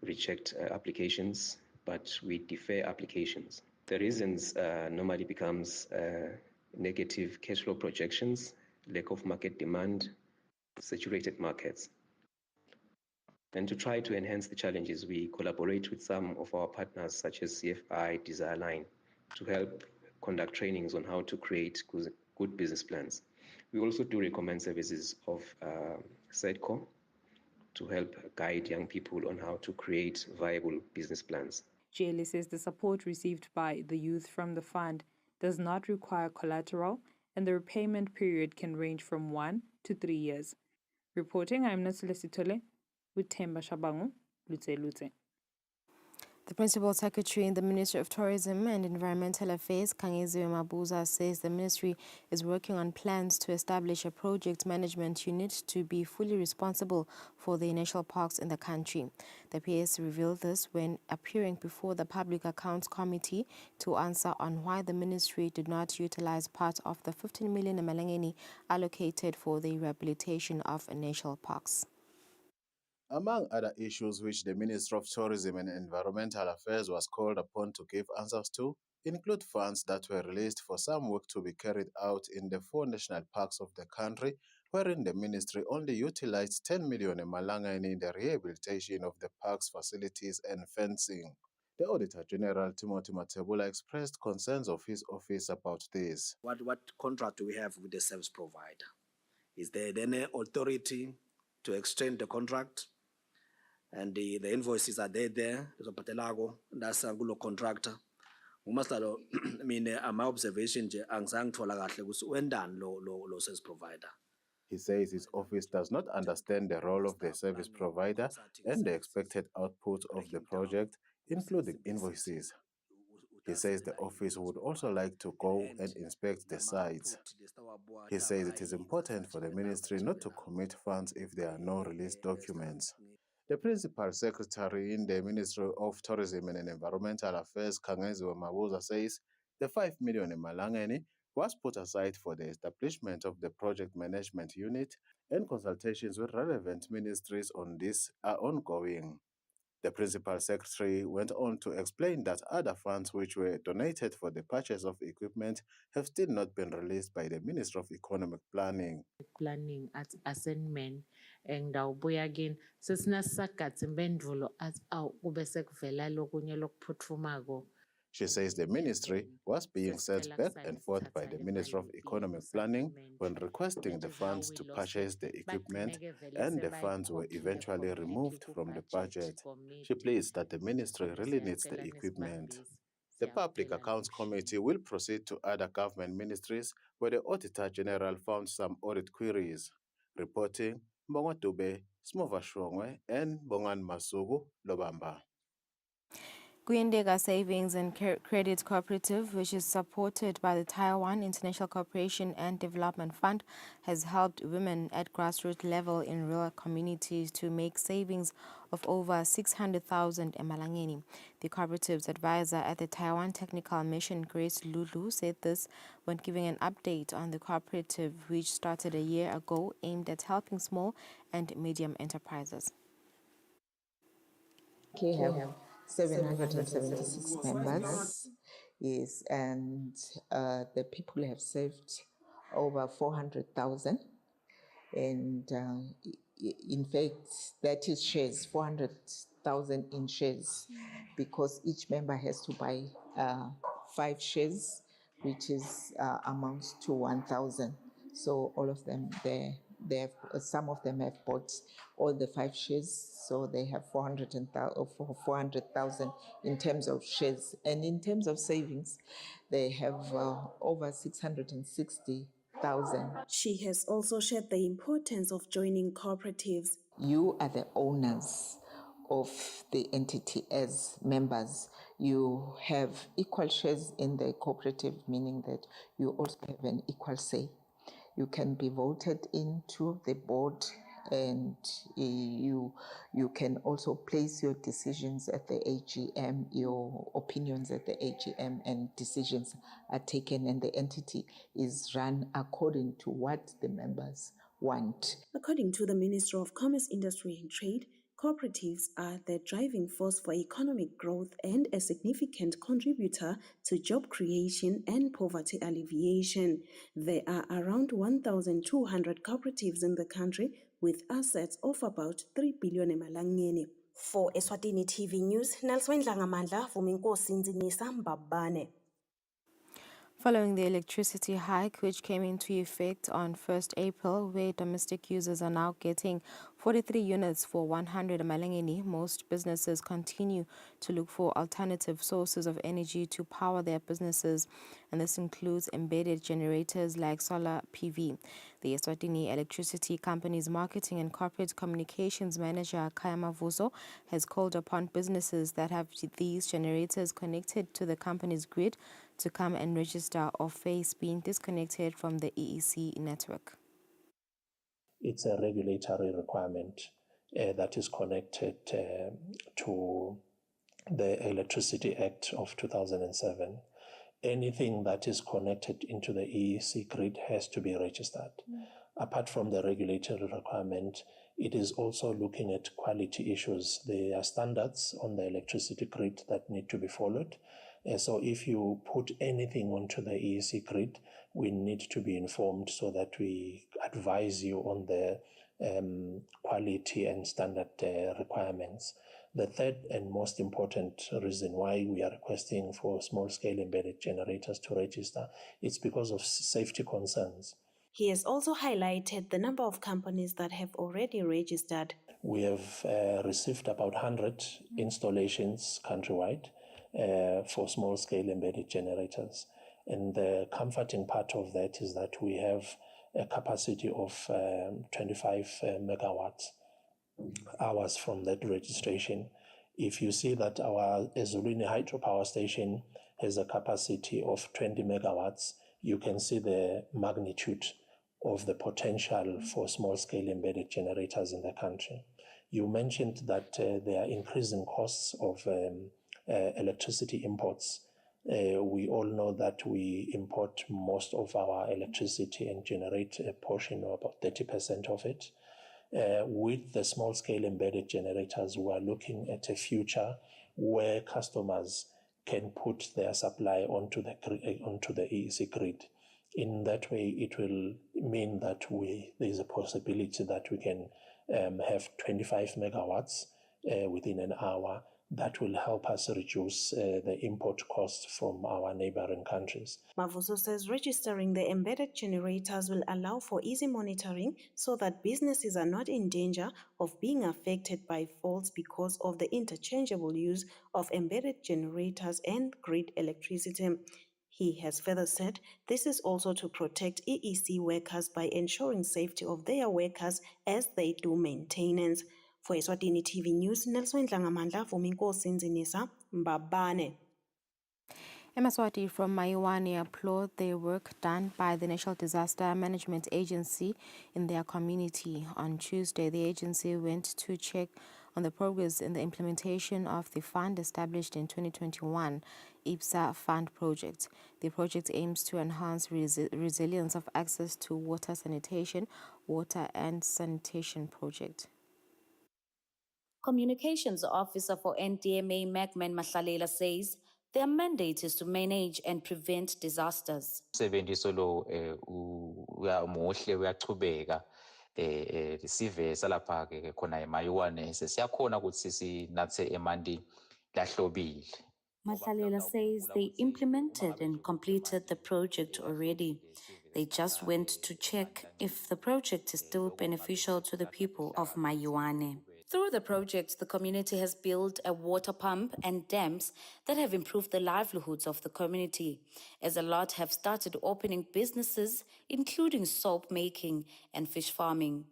reject applications, but we defer applications. The reasons normally becomes negative cash flow projections, lack of market demand, saturated markets. And to try to enhance the challenges, we collaborate with some of our partners such as CFI, Desireline, to help conduct trainings on how to create good business plans. We also do recommend services of SEDCO to help guide young people on how to create viable business plans. JLA says the support received by the youth from the fund does not require collateral, and the repayment period can range from 1 to 3 years. Reporting, I'm Natsule Sitole with Themba Shabangu, Lutse. The Principal Secretary in the Ministry of Tourism and Environmental Affairs, Kangeziwe Mabuza, says the ministry is working on plans to establish a project management unit to be fully responsible for the national parks in the country. The PS revealed this when appearing before the Public Accounts Committee to answer on why the ministry did not utilize part of the 15 million emalangeni allocated for the rehabilitation of national parks. Among other issues which the Minister of Tourism and Environmental Affairs was called upon to give answers to include funds that were released for some work to be carried out in the 4 national parks of the country, wherein the ministry only utilized 10 million emalangeni in the rehabilitation of the park's facilities and fencing. The Auditor General Timothy Matebula expressed concerns of his office about this. What contract do we have with the service provider? Is there any authority to extend the contract? And the invoices are there, that's a good contractor. Umasalo, I mean, my observation, angzang thola kahle ukuthi wendani lo service provider. He says his office does not understand the role of the service provider and the expected output of the project, including invoices. He says the office would also like to go and inspect the sites. He says it is important for the ministry not to commit funds if there are no released documents. The Principal Secretary in the Ministry of Tourism and Environmental Affairs, Kangeziwe Mabuza, says the 5 million emalangeni was put aside for the establishment of the project management unit, and consultations with relevant ministries on this are ongoing. The Principal Secretary went on to explain that other funds which were donated for the purchase of equipment have still not been released by the Ministry of Economic Planning. Planning at assignment ngawubuya kini sesinasisagadza impendulo kube sekuvela lokunye lokuphuthumako. She says the ministry was being sent back and forth by the Ministry of Economic Planning when requesting the funds to purchase the equipment, and the funds were eventually removed from the budget. She pleads that the ministry really needs the equipment. The Public Accounts Committee will proceed to other government ministries where the Auditor General found some audit queries. Reporting, Mbongo Dube, Smova Shongwe, and Bongan Masugu Lobamba. Kuyindega Savings and Credit Cooperative, which is supported by the Taiwan International Cooperation and Development Fund, has helped women at grassroots level in rural communities to make savings of over 600,000 emalangeni. The cooperative's advisor at the Taiwan Technical Mission, Grace Lulu, said this when giving an update on the cooperative, which started a year ago, aimed at helping small and medium enterprises. We have 776 members, yes, and the people have saved over 400,000, and in fact, that is shares, 400,000 in shares, because each member has to buy 5 shares, which is amounts to 1,000. So all of them, they have, some of them have bought all the 5 shares, so they have 400,000 in terms of shares, and in terms of savings, they have over 660,000. She has also shared the importance of joining cooperatives. You are the owners of the entity as members. You have equal shares in the cooperative, meaning that you also have an equal say. You can be voted into the board, and you can also place your decisions at the AGM, your opinions at the AGM, and decisions are taken, and the entity is run according to what the members want. According to the Ministry of Commerce, Industry and Trade, cooperatives are the driving force for economic growth and a significant contributor to job creation and poverty alleviation. There are around 1,200 cooperatives in the country with assets of about 3 billion emalangeni. For Eswatini TV News, Nelson Dlangamandla, Vuminkosi Nzinisa Mbabane. Following the electricity hike, which came into effect on 1st April, where domestic users are now getting 43 units for 100 malangeni, most businesses continue to look for alternative sources of energy to power their businesses, and this includes embedded generators like solar PV. The Eswatini Electricity Company's Marketing and Corporate Communications Manager, Kaya Mavuso, has called upon businesses that have these generators connected to the company's grid to come and register or face being disconnected from the EEC network. It's a regulatory requirement that is connected to the Electricity Act of 2007. Anything that is connected into the EEC grid has to be registered. Apart from the regulatory requirement, it is also looking at quality issues. There are standards on the electricity grid that need to be followed. So if you put anything onto the EEC grid, we need to be informed so that we advise you on the quality and standard requirements. The third and most important reason why we are requesting for small-scale embedded generators to register is because of safety concerns. He has also highlighted the number of companies that have already registered. We have received about 100 installations countrywide for small-scale embedded generators. And the comforting part of that is that we have a capacity of 25 megawatts hours from that registration. If you see that our Eswatini hydropower station has a capacity of 20 megawatts, you can see the magnitude of the potential for small-scale embedded generators in the country. You mentioned that there are increasing costs of electricity imports. We all know that we import most of our electricity and generate a portion of about 30% of it. With the small-scale embedded generators, we are looking at a future where customers can put their supply onto the EEC grid. In that way, it will mean that there is a possibility that we can have 25 megawatts within an hour. That will help us reduce the import costs from our neighboring countries. Mavuso says registering the embedded generators will allow for easy monitoring so that businesses are not in danger of being affected by faults because of the interchangeable use of embedded generators and grid electricity. He has further said this is also to protect EEC workers by ensuring safety of their workers as they do maintenance. For Eswatini TV News, Nelson Dlangamandla, Vuminkosi Nzinisa, Mbabane. Eswatini from Maiwane applaud the work done by the National Disaster Management Agency in their community. On Tuesday, the agency went to check on the progress in the implementation of the fund established in 2021 IPSA Fund project. The project aims to enhance resilience of access to water and sanitation project. Communications Officer for NDMA, Magman Mahlalela, says their mandate is to manage and prevent disasters. Umsebenzi lo uyamuhle uyachubeka sivesa lapha ke khona eMaiwane sesiyakhona ukuthi sinathe emanti lahlobile. Mahlalela says they implemented and completed the project already. They just went to check if the project is still beneficial to the people of Maiwane. Through the project, the community has built a water pump and dams that have improved the livelihoods of the community, as a lot have started opening businesses, including soap making and fish farming.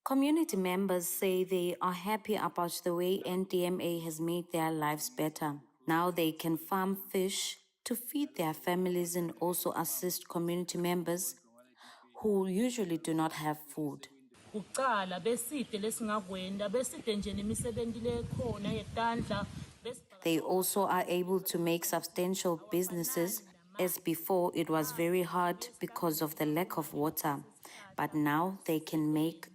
Community members say they are happy about the way NDMA has made their lives better. Now they can farm fish to feed their families and also assist community members who usually do not have food. They also are able to make substantial businesses, as before it was very hard because of the lack of water. But now they can make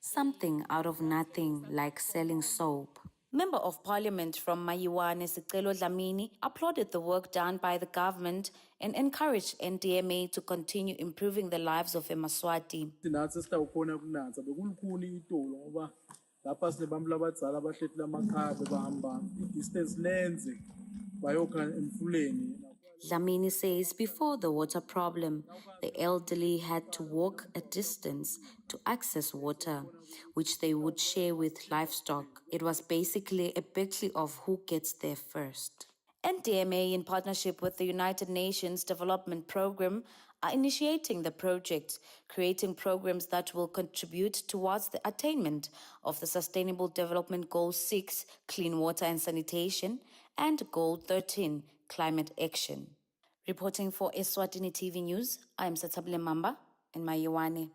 something out of nothing, like selling soap. Member of Parliament from Maiwane, Sicelo Dlamini, applauded the work done by the government and encouraged NDMA to continue improving the lives of eMaswati. Dlamini says before the water problem, the elderly had to walk a distance to access water, which they would share with livestock. It was basically a battle of who gets there first. NDMA, in partnership with the United Nations Development Programme, are initiating the project, creating programs that will contribute towards the attainment of the Sustainable Development Goal 6, Clean Water and Sanitation, and Goal 13, Climate Action. Reporting for Eswatini TV News, I am Satabile Mamba in Maiwane.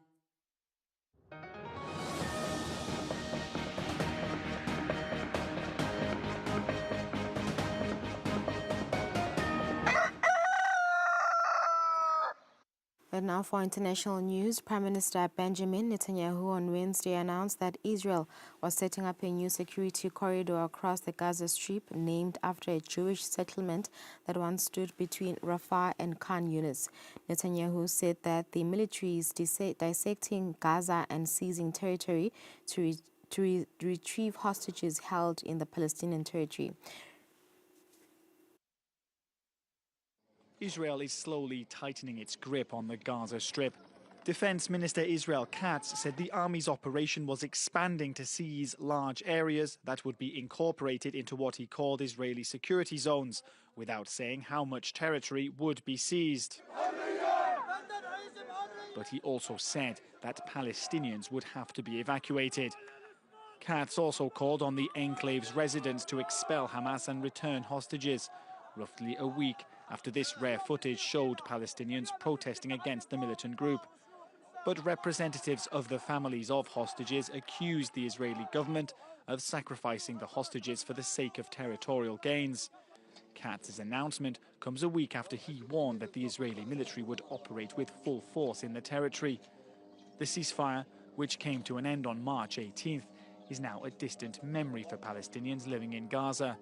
And now for international news, Prime Minister Benjamin Netanyahu on Wednesday announced that Israel was setting up a new security corridor across the Gaza Strip named after a Jewish settlement that once stood between Rafah and Khan Yunis. Netanyahu said that the military is dissecting Gaza and seizing territory to retrieve hostages held in the Palestinian territory. Israel is slowly tightening its grip on the Gaza Strip. Defense Minister Israel Katz said the army's operation was expanding to seize large areas that would be incorporated into what he called Israeli security zones, without saying how much territory would be seized. But he also said that Palestinians would have to be evacuated. Katz also called on the enclave's residents to expel Hamas and return hostages, roughly a week after this rare footage showed Palestinians protesting against the militant group. But representatives of the families of hostages accused the Israeli government of sacrificing the hostages for the sake of territorial gains. Katz's announcement comes a week after he warned that the Israeli military would operate with full force in the territory. The ceasefire, which came to an end on March 18th, is now a distant memory for Palestinians living in Gaza.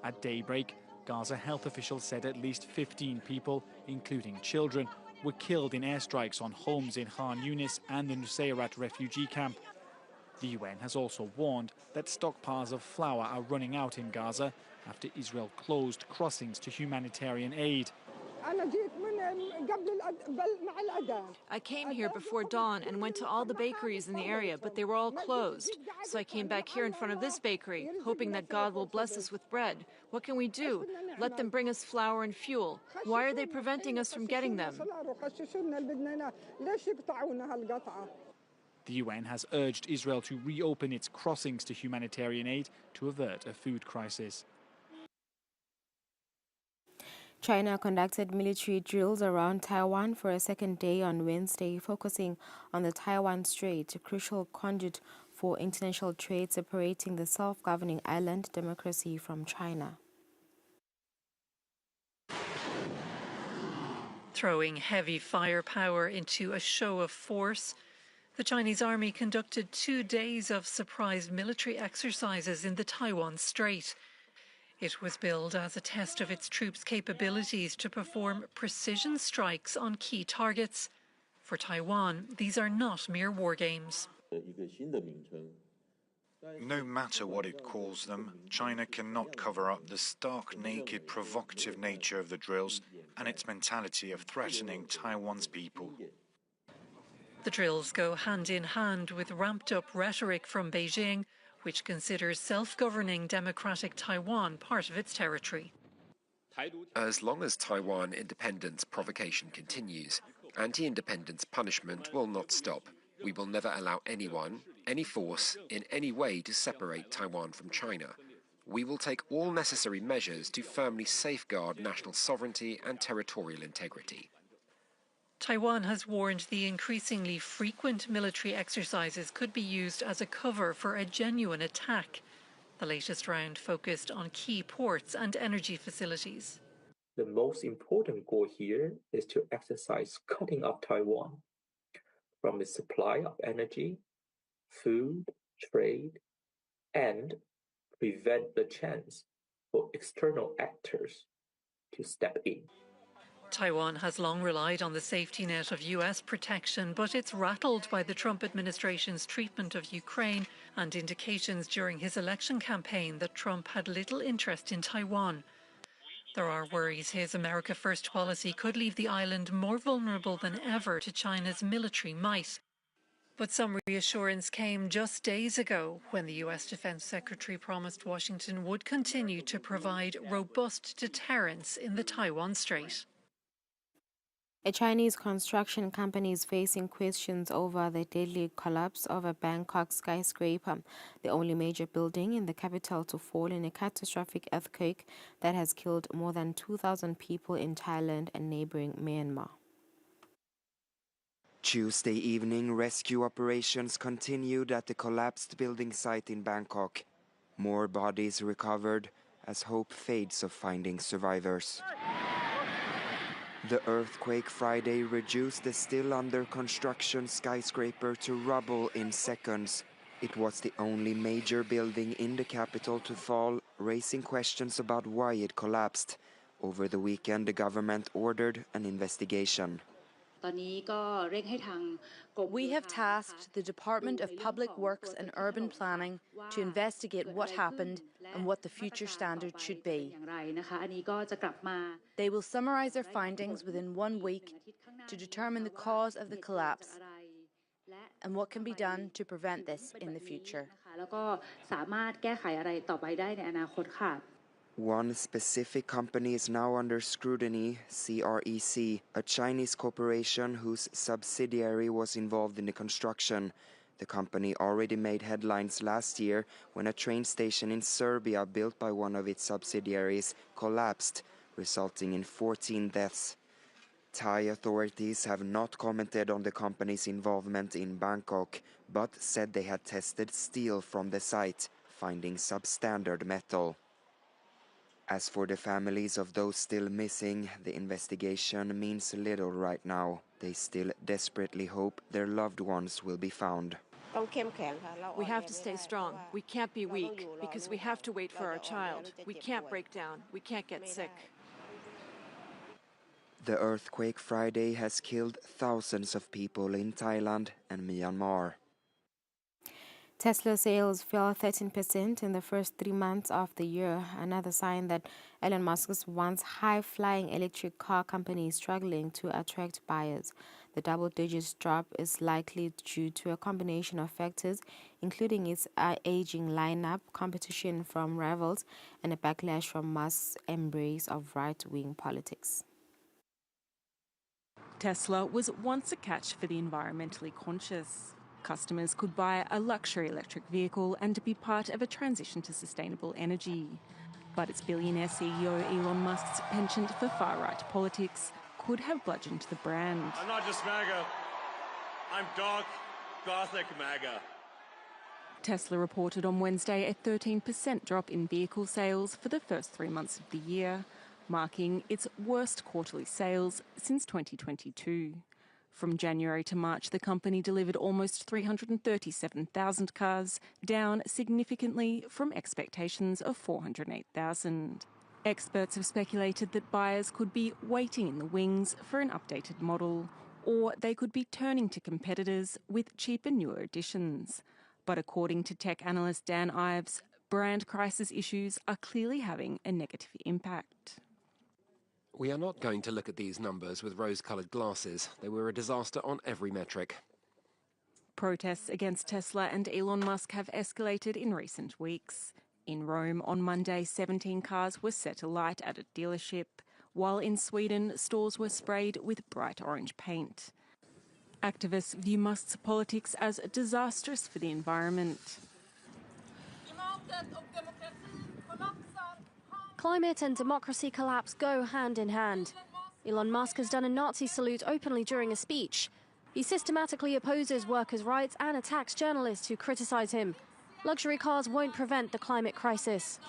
At daybreak, Gaza health officials said at least 15 people, including children, were killed in airstrikes on homes in Khan Yunis and the Nusayrat refugee camp. The UN has also warned that stockpiles of flour are running out in Gaza after Israel closed crossings to humanitarian aid. I came here before dawn and went to all the bakeries in the area, but they were all closed. So I came back here in front of this bakery, hoping that God will bless us with bread. What can we do? Let them bring us flour and fuel. Why are they preventing us from getting them? The UN has urged Israel to reopen its crossings to humanitarian aid to avert a food crisis. China conducted military drills around Taiwan for a second day on Wednesday, focusing on the Taiwan Strait, a crucial conduit for international trade separating the self-governing island democracy from China. Throwing heavy firepower into a show of force, the Chinese army conducted 2 days of surprise military exercises in the Taiwan Strait. It was billed as a test of its troops' capabilities to perform precision strikes on key targets. For Taiwan, these are not mere war games. No matter what it calls them, China cannot cover up the stark, naked, provocative nature of the drills and its mentality of threatening Taiwan's people. The drills go hand in hand with ramped-up rhetoric from Beijing, which considers self-governing democratic Taiwan part of its territory. As long as Taiwan independence provocation continues, anti-independence punishment will not stop. We will never allow anyone, any force, in any way to separate Taiwan from China. We will take all necessary measures to firmly safeguard national sovereignty and territorial integrity. Taiwan has warned the increasingly frequent military exercises could be used as a cover for a genuine attack. The latest round focused on key ports and energy facilities. The most important goal here is to exercise cutting off Taiwan from its supply of energy, food, trade, and prevent the chance for external actors to step in. Taiwan has long relied on the safety net of US protection, but it's rattled by the Trump administration's treatment of Ukraine and indications during his election campaign that Trump had little interest in Taiwan. There are worries his America First policy could leave the island more vulnerable than ever to China's military might. But some reassurance came just days ago when the US Defense Secretary promised Washington would continue to provide robust deterrence in the Taiwan Strait. A Chinese construction company is facing questions over the deadly collapse of a Bangkok skyscraper, the only major building in the capital to fall in a catastrophic earthquake that has killed more than 2,000 people in Thailand and neighboring Myanmar. Tuesday evening, rescue operations continued at the collapsed building site in Bangkok. More bodies recovered as hope fades of finding survivors. The earthquake Friday reduced the still under construction skyscraper to rubble in seconds. It was the only major building in the capital to fall, raising questions about why it collapsed. Over the weekend, the government ordered an investigation. We have tasked the Department of Public Works and Urban Planning to investigate what happened and what the future standard should be. They will summarise their findings within 1 week to determine the cause of the collapse and what can be done to prevent this in the future. One specific company is now under scrutiny, CREC, a Chinese corporation whose subsidiary was involved in the construction. The company already made headlines last year when a train station in Serbia built by one of its subsidiaries collapsed, resulting in 14 deaths. Thai authorities have not commented on the company's involvement in Bangkok, but said they had tested steel from the site, finding substandard metal. As for the families of those still missing, the investigation means little right now. They still desperately hope their loved ones will be found. We have to stay strong. We can't be weak because we have to wait for our child. We can't break down. We can't get sick. The earthquake Friday has killed thousands of people in Thailand and Myanmar. Tesla sales fell 13% in the first 3 months of the year, another sign that Elon Musk's once high-flying electric car company is struggling to attract buyers. The double-digit drop is likely due to a combination of factors, including its aging lineup, competition from rivals, and a backlash from Musk's embrace of right-wing politics. Tesla was once a catch for the environmentally conscious. Customers could buy a luxury electric vehicle and be part of a transition to sustainable energy. But its billionaire CEO Elon Musk's penchant for far-right politics could have bludgeoned the brand. I'm not just MAGA. I'm dark, gothic MAGA. Tesla reported on Wednesday a 13% drop in vehicle sales for the first 3 months of the year, marking its worst quarterly sales since 2022. From January to March, the company delivered almost 337,000 cars, down significantly from expectations of 408,000. Experts have speculated that buyers could be waiting in the wings for an updated model, or they could be turning to competitors with cheaper, newer editions. But according to tech analyst Dan Ives, brand crisis issues are clearly having a negative impact. We are not going to look at these numbers with rose-coloured glasses. They were a disaster on every metric. Protests against Tesla and Elon Musk have escalated in recent weeks. In Rome on Monday, 17 cars were set alight at a dealership, while in Sweden, stores were sprayed with bright orange paint. Activists view Musk's politics as disastrous for the environment. Climate and democracy collapse go hand in hand. Elon Musk has done a Nazi salute openly during a speech. He systematically opposes workers' rights and attacks journalists who criticize him. Luxury cars won't prevent the climate crisis.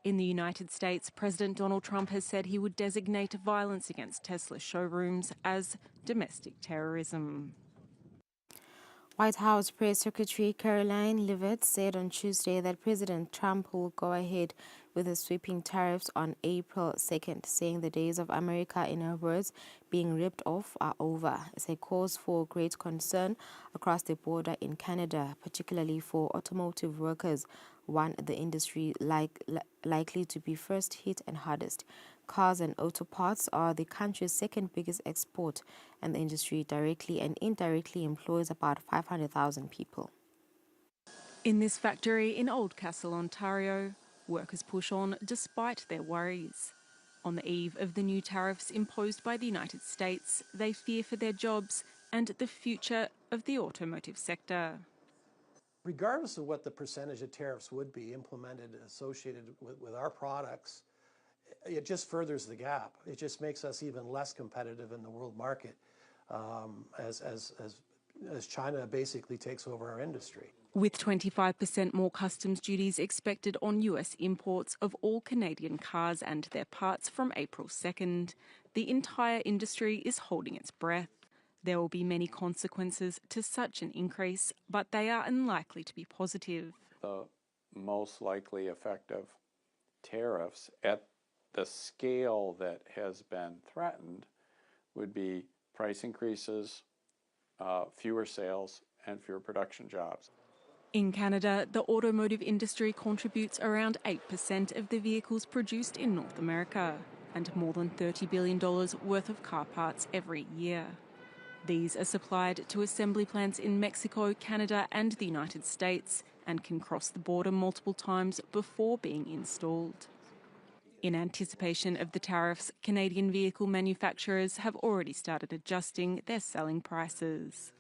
In the United States, President Donald Trump has said he would designate violence against Tesla showrooms as domestic terrorism. White House Press Secretary Caroline Leavitt said on Tuesday that President Trump will go ahead with the sweeping tariffs on April 2nd, saying the days of America, in her words, being ripped off are over. It's a cause for great concern across the border in Canada, particularly for automotive workers, one the industry likely to be first hit and hardest. Cars and auto parts are the country's second biggest export, and the industry directly and indirectly employs about 500,000 people. In this factory in Oldcastle, Ontario, workers push on despite their worries. On the eve of the new tariffs imposed by the United States, they fear for their jobs and the future of the automotive sector. Regardless of what the percentage of tariffs would be implemented associated with our products, it just furthers the gap. It just makes us even less competitive in the world market as China basically takes over our industry. With 25% more customs duties expected on US imports of all Canadian cars and their parts from April 2nd, the entire industry is holding its breath. There will be many consequences to such an increase, but they are unlikely to be positive. The most likely effect of tariffs at the scale that has been threatened would be price increases, fewer sales, and fewer production jobs. In Canada, the automotive industry contributes around 8% of the vehicles produced in North America and more than $30 billion worth of car parts every year. These are supplied to assembly plants in Mexico, Canada and the United States and can cross the border multiple times before being installed. In anticipation of the tariffs, Canadian vehicle manufacturers have already started adjusting their selling prices.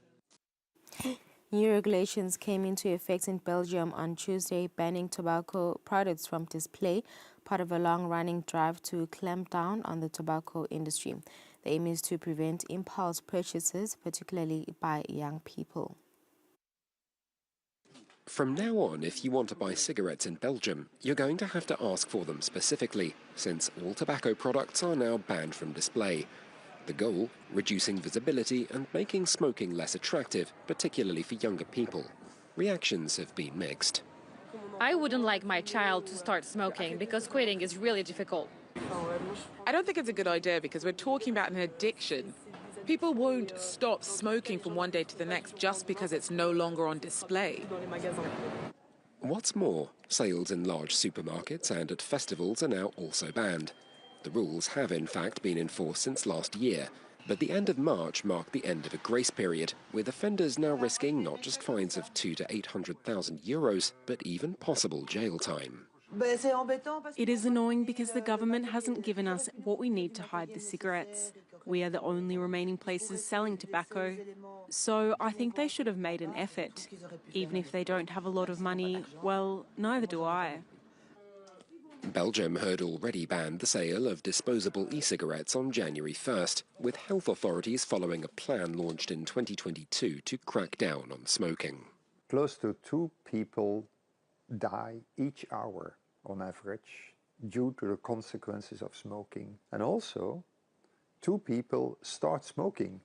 New regulations came into effect in Belgium on Tuesday, banning tobacco products from display, part of a long-running drive to clamp down on the tobacco industry. The aim is to prevent impulse purchases, particularly by young people. From now on, if you want to buy cigarettes in Belgium, you're going to have to ask for them specifically, since all tobacco products are now banned from display. The goal, reducing visibility and making smoking less attractive, particularly for younger people. Reactions have been mixed. I wouldn't like my child to start smoking because quitting is really difficult. I don't think it's a good idea because we're talking about an addiction. People won't stop smoking from one day to the next just because it's no longer on display. What's more, sales in large supermarkets and at festivals are now also banned. The rules have in fact been enforced since last year, but the end of March marked the end of a grace period, with offenders now risking not just fines of 200,000 to 800,000 euros, but even possible jail time. It is annoying because the government hasn't given us what we need to hide the cigarettes. We are the only remaining places selling tobacco, so I think they should have made an effort. Even if they don't have a lot of money, well, neither do I. Belgium had already banned the sale of disposable e-cigarettes on January 1st, with health authorities following a plan launched in 2022 to crack down on smoking. Close to 2 people die each hour on average due to the consequences of smoking. And also, 2 people start smoking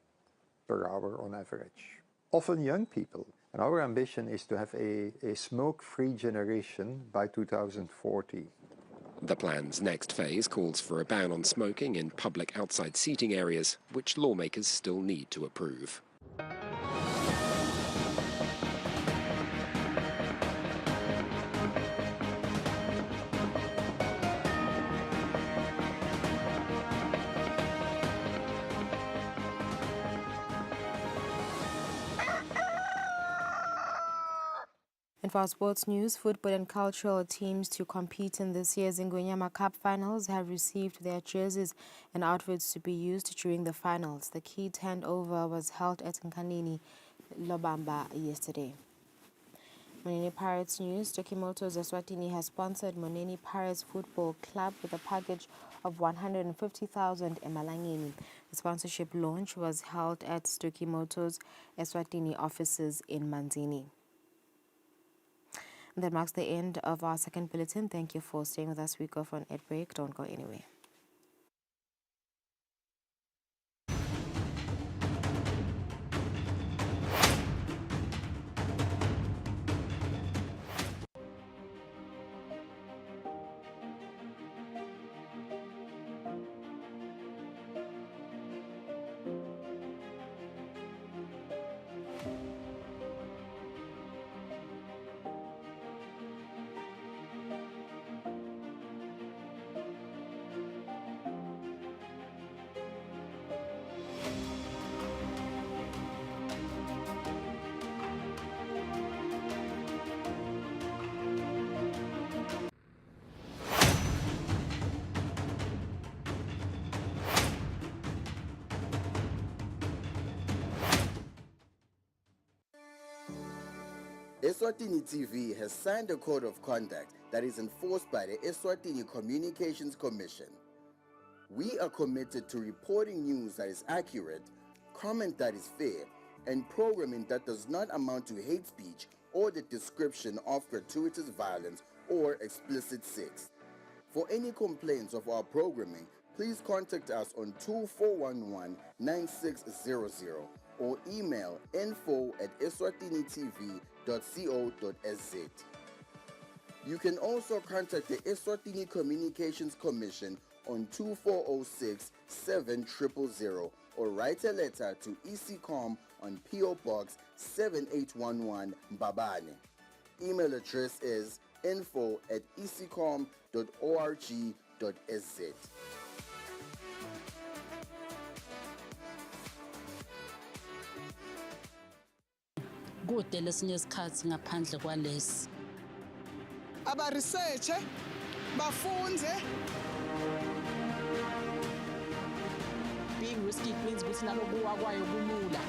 per hour on average. Often young people. And our ambition is to have a smoke-free generation by 2040. The plan's next phase calls for a ban on smoking in public outside seating areas, which lawmakers still need to approve. And for our sports news, football and cultural teams to compete in this year's Ingonyama Cup finals have received their jerseys and outfits to be used during the finals. The key handover was held at Nkanini, Lobamba yesterday. Moneni Pirates news, Motors Eswatini has sponsored Moneni Pirates Football Club with a package of 150,000 emalangeni. The sponsorship launch was held at Motors Eswatini offices in Manzini. That marks the end of our second bulletin. Thank you for staying with us. We go for an ad break. Don't go anywhere. Eswatini TV has signed a code of conduct that is enforced by the Eswatini Communications Commission. We are committed to reporting news that is accurate, comment that is fair, and programming that does not amount to hate speech or the description of gratuitous violence or explicit sex. For any complaints of our programming, please contact us on 2411-9600 or email info@eswatinitv.co.za. You can also contact the Eswatini Communications Commission on 2406-7000 or write a letter to ECCOM on PO Box 7811 Mbabane. Email address is info@ecom.org.sz. Kude lesinye isikhathi ngaphandle kwalesi abaresearche bafunze. Being risky means ukuthi nalokuwa kwayo kulula.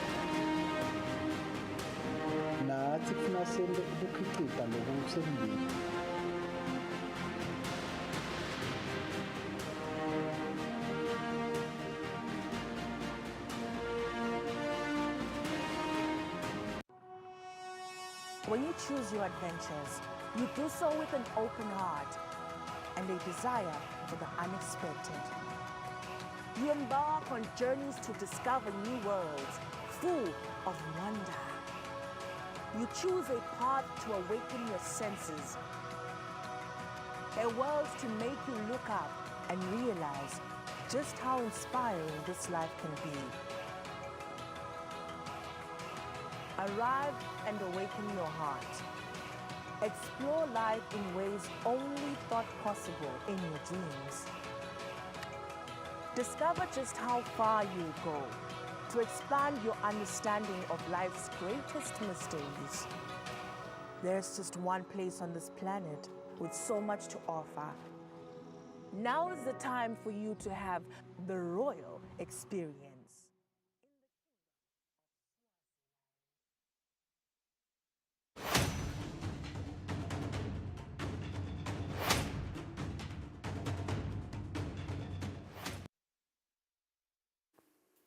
Nathi kufuna senze ukukhicita lokusembili. When you choose your adventures, you do so with an open heart and a desire for the unexpected. You embark on journeys to discover new worlds, full of wonder. You choose a path to awaken your senses, a world to make you look up and realize just how inspiring this life can be. Arrive and awaken your heart. Explore life in ways only thought possible in your dreams. Discover just how far you go to expand your understanding of life's greatest mysteries. There's just one place on this planet with so much to offer. Now is the time for you to have the royal experience.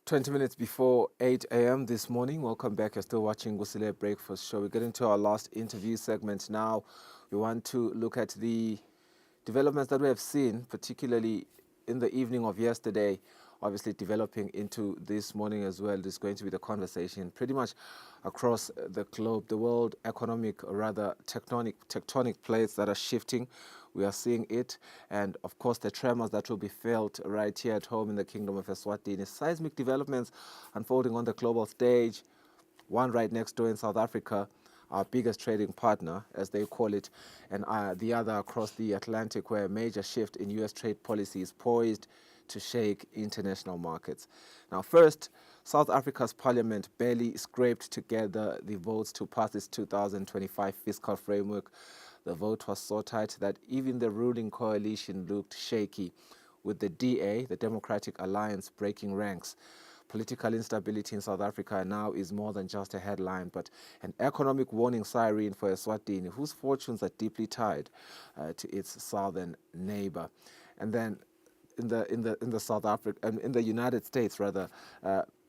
20 minutes before 8 a.m. this morning. Welcome back. You're still watching Kusile Breakfast Show. We're getting to our last interview segment now. We want to look at the developments that we have seen, particularly in the evening of yesterday, obviously developing into this morning as well. This is going to be the conversation pretty much across the globe. The world economic, or rather tectonic plates that are shifting. We are seeing it, and of course the tremors that will be felt right here at home in the Kingdom of Eswatini. Seismic developments unfolding on the global stage, one right next door in South Africa, our biggest trading partner, as they call it, and the other across the Atlantic, where a major shift in U.S. trade policy is poised to shake international markets. Now, first, South Africa's parliament barely scraped together the votes to pass its 2025 fiscal framework. The vote was so tight that even the ruling coalition looked shaky, with the DA, the Democratic Alliance, breaking ranks. Political instability in South Africa now is more than just a headline, but an economic warning siren for Eswatini, whose fortunes are deeply tied to its southern neighbor. And then in the United States,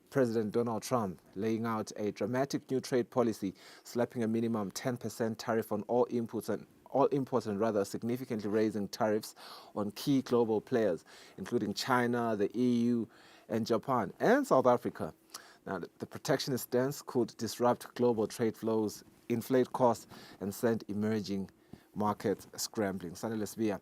President Donald Trump laying out a dramatic new trade policy, slapping a minimum 10% tariff on all imports and significantly raising tariffs on key global players, including China, the EU, and Japan, and South Africa. Now, the protectionist stance could disrupt global trade flows, inflate costs, and send emerging markets scrambling. Sanele Sbia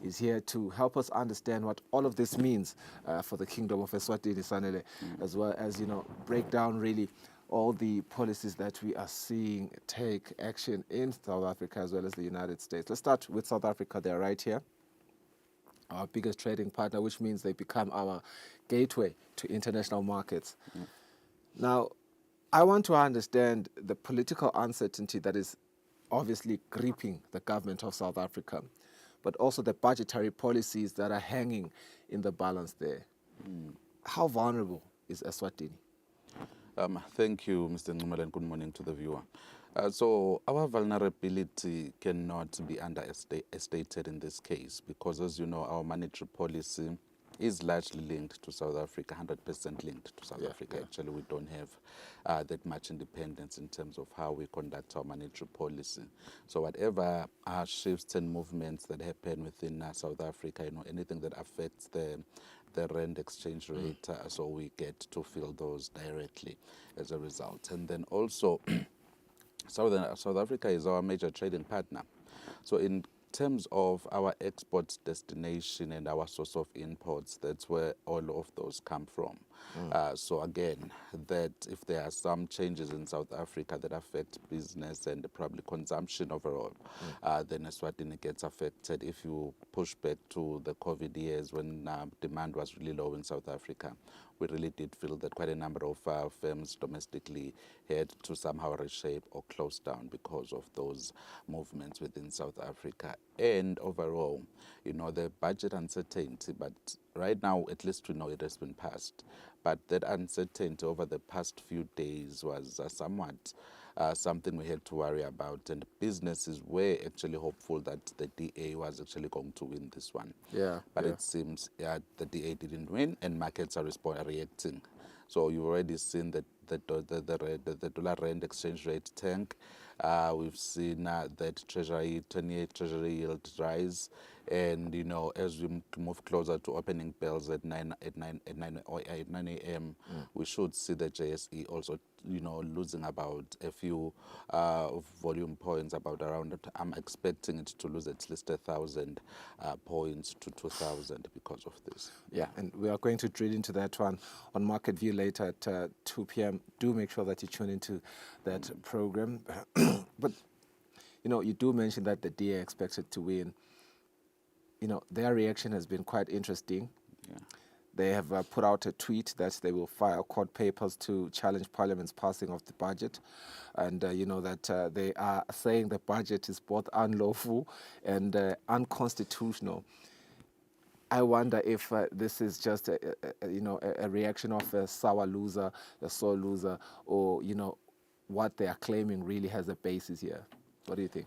is here to help us understand what all of this means for the Kingdom of Eswatini, Sanele, as well as, break down really all the policies that we are seeing take action in South Africa as well as the United States. Let's start with South Africa. They're right here, our biggest trading partner, which means they become our gateway to international markets. Now, I want to understand the political uncertainty that is obviously gripping the government of South Africa, but also the budgetary policies that are hanging in the balance there. How vulnerable is Eswatini? Thank you, Mr. Nxumalo, and good morning to the viewer. So our vulnerability cannot be understated in this case because, as you know, our monetary policy is largely linked to South Africa, 100% linked to South Africa. Actually, we don't have that much independence in terms of how we conduct our monetary policy. So whatever shifts and movements that happen within South Africa, anything that affects the rand exchange rate, so we get to feel those directly as a result. And then also, South Africa is our major trading partner. So in terms of our export destination and our source of imports, that's where all of those come from. So again, that if there are some changes in South Africa that affect business and probably consumption overall, then Eswatini gets affected. If you push back to the COVID years when demand was really low in South Africa, we really did feel that quite a number of firms domestically had to somehow reshape or close down because of those movements within South Africa. And overall, the budget uncertainty, but right now, at least we know it has been passed. But that uncertainty over the past few days was somewhat something we had to worry about, and businesses were actually hopeful that the DA was actually going to win this one. But it seems the DA didn't win, and markets are reacting. So you've already seen that the dollar rand exchange rate tank. We've seen that Treasury 10-year Treasury yield rise, and as we move closer to opening bells at 9 a.m., we should see the JSE also losing about a few volume points, about around, I'm expecting it to lose at least 1,000 points to 2,000 because of this. Yeah, and we are going to drill into that one on Market View later at 2 p.m. Do make sure that you tune into that program. But, you do mention that the DA expected to win. Their reaction has been quite interesting. Yeah. They have put out a tweet that they will file court papers to challenge Parliament's passing of the budget. And, that they are saying the budget is both unlawful and unconstitutional. I wonder if this is just a reaction of a sour loser, a sore loser, or, what they are claiming really has a basis here. What do you think?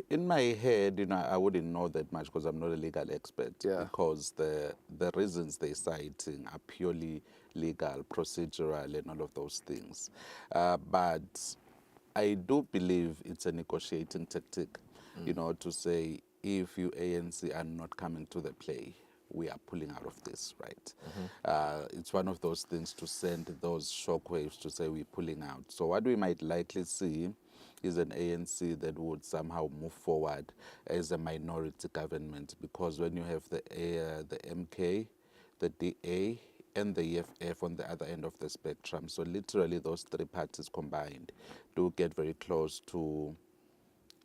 In my head, I wouldn't know that much because I'm not a legal expert. Yeah. Because the reasons they're citing are purely legal, procedural, and all of those things. But I do believe it's a negotiating tactic, to say if you ANC are not coming to the play, we are pulling out of this, right? It's one of those things to send those shockwaves to say we're pulling out. So what we might likely see is an ANC that would somehow move forward as a minority government, because when you have the MK, the DA, and the EFF on the other end of the spectrum, so literally those three parties combined do get very close to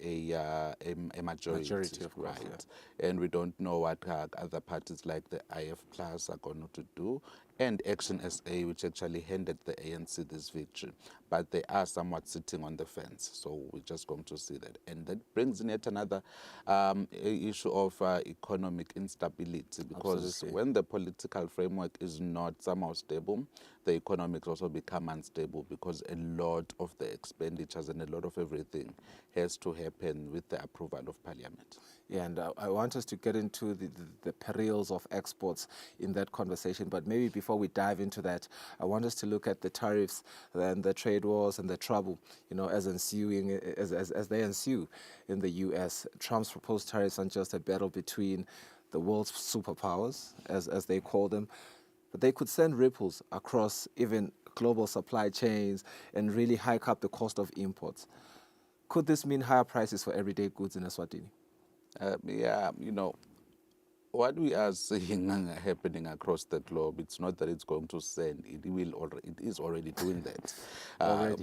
a majority, of course, right? Yeah. And we don't know what other parties like the IF Plus are going to do, and Action SA, which actually handed the ANC this victory. But they are somewhat sitting on the fence, so we're just going to see that. And that brings in yet another issue of economic instability, because Absolutely. when the political framework is not somehow stable, the economics also become unstable, because a lot of the expenditures and a lot of everything has to happen with the approval of Parliament. Yeah, and I want us to get into the perils of exports in that conversation. But maybe before we dive into that, I want us to look at the tariffs and the trade wars and the trouble, as they ensue in the U.S. Trump's proposed tariffs aren't just a battle between the world's superpowers, as they call them, but they could send ripples across even global supply chains and really hike up the cost of imports. Could this mean higher prices for everyday goods in Eswatini? Yeah, what we are seeing happening across the globe, it's not that it's going to send, it is already doing that.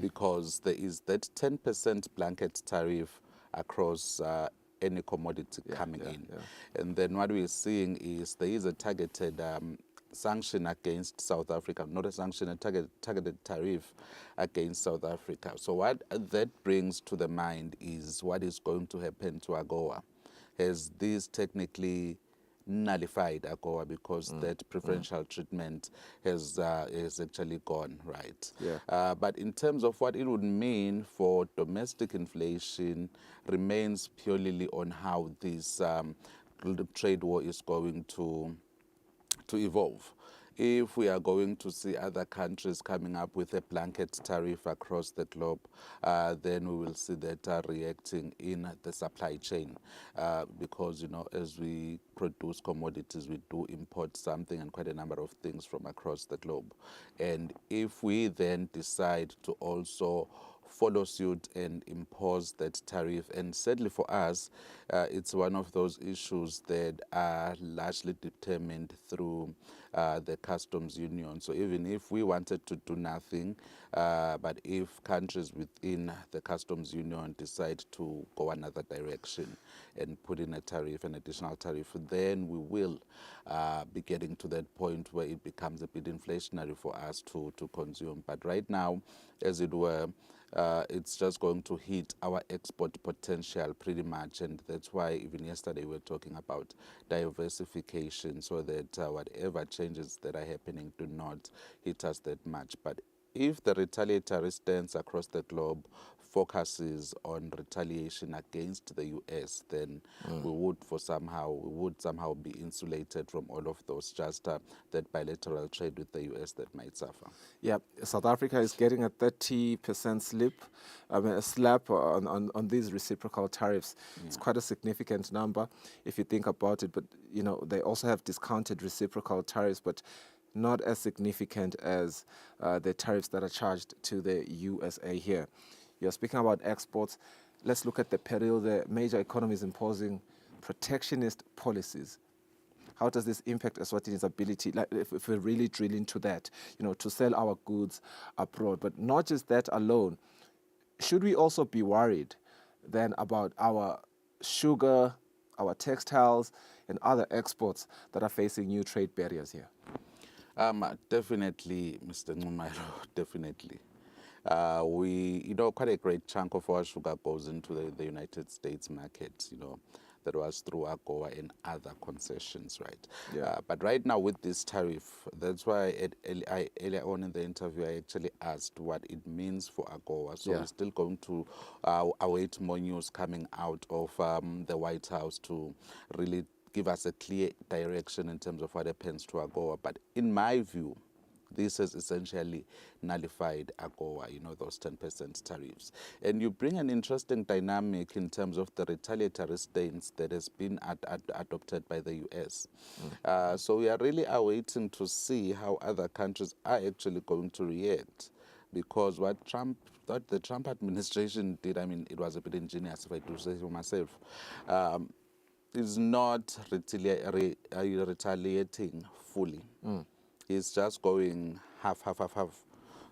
Because there is that 10% blanket tariff across any commodity coming in. Yeah. And then what we're seeing is there is a targeted sanction against South Africa, not a sanction, a targeted tariff against South Africa. So what that brings to the mind is what is going to happen to AGOA. Has this technically nullified AGOA, because that preferential treatment has actually gone, right? Yeah. But in terms of what it would mean for domestic inflation remains purely on how this trade war is going to evolve. If we are going to see other countries coming up with a blanket tariff across the globe, then we will see that reacting in the supply chain. Because, as we produce commodities, we do import something and quite a number of things from across the globe. And if we then decide to also follow suit and impose that tariff, and sadly for us, it's one of those issues that are largely determined through the customs union. So even if we wanted to do nothing, but if countries within the customs union decide to go another direction and put in a tariff, an additional tariff, then we will be getting to that point where it becomes a bit inflationary for us to consume. But right now, as it were, it's just going to hit our export potential pretty much, and that's why even yesterday we were talking about diversification, so that whatever changes that are happening do not hit us that much. But if the retaliatory stance across the globe focuses on retaliation against the US, then we would somehow be insulated from all of those, just that bilateral trade with the US that might suffer. Yeah, South Africa is getting a 30% slap on these reciprocal tariffs. Yeah. It's quite a significant number if you think about it, but they also have discounted reciprocal tariffs, but not as significant as the tariffs that are charged to the USA here. You're speaking about exports. Let's look at the peril the major economies imposing protectionist policies. How does this impact Eswatini's ability, like if we really drill into that, to sell our goods abroad? But not just that alone. Should we also be worried then about our sugar, our textiles, and other exports that are facing new trade barriers here? Definitely, Mr. Nxumalo, definitely. Quite a great chunk of our sugar goes into the United States market, that was through AGOA and other concessions, right? Yeah. But right now with this tariff, that's why earlier on in the interview, I actually asked what it means for AGOA. So we're still going to await more news coming out of the White House to really give us a clear direction in terms of what happens to AGOA. But in my view, this has essentially nullified AGOA, those 10% tariffs. And you bring an interesting dynamic in terms of the retaliatory stance that has been adopted by the US. So we are really awaiting to see how other countries are actually going to react. Because what the Trump administration did, it was a bit ingenious, if I do say so myself, is not retaliating fully. He's just going half.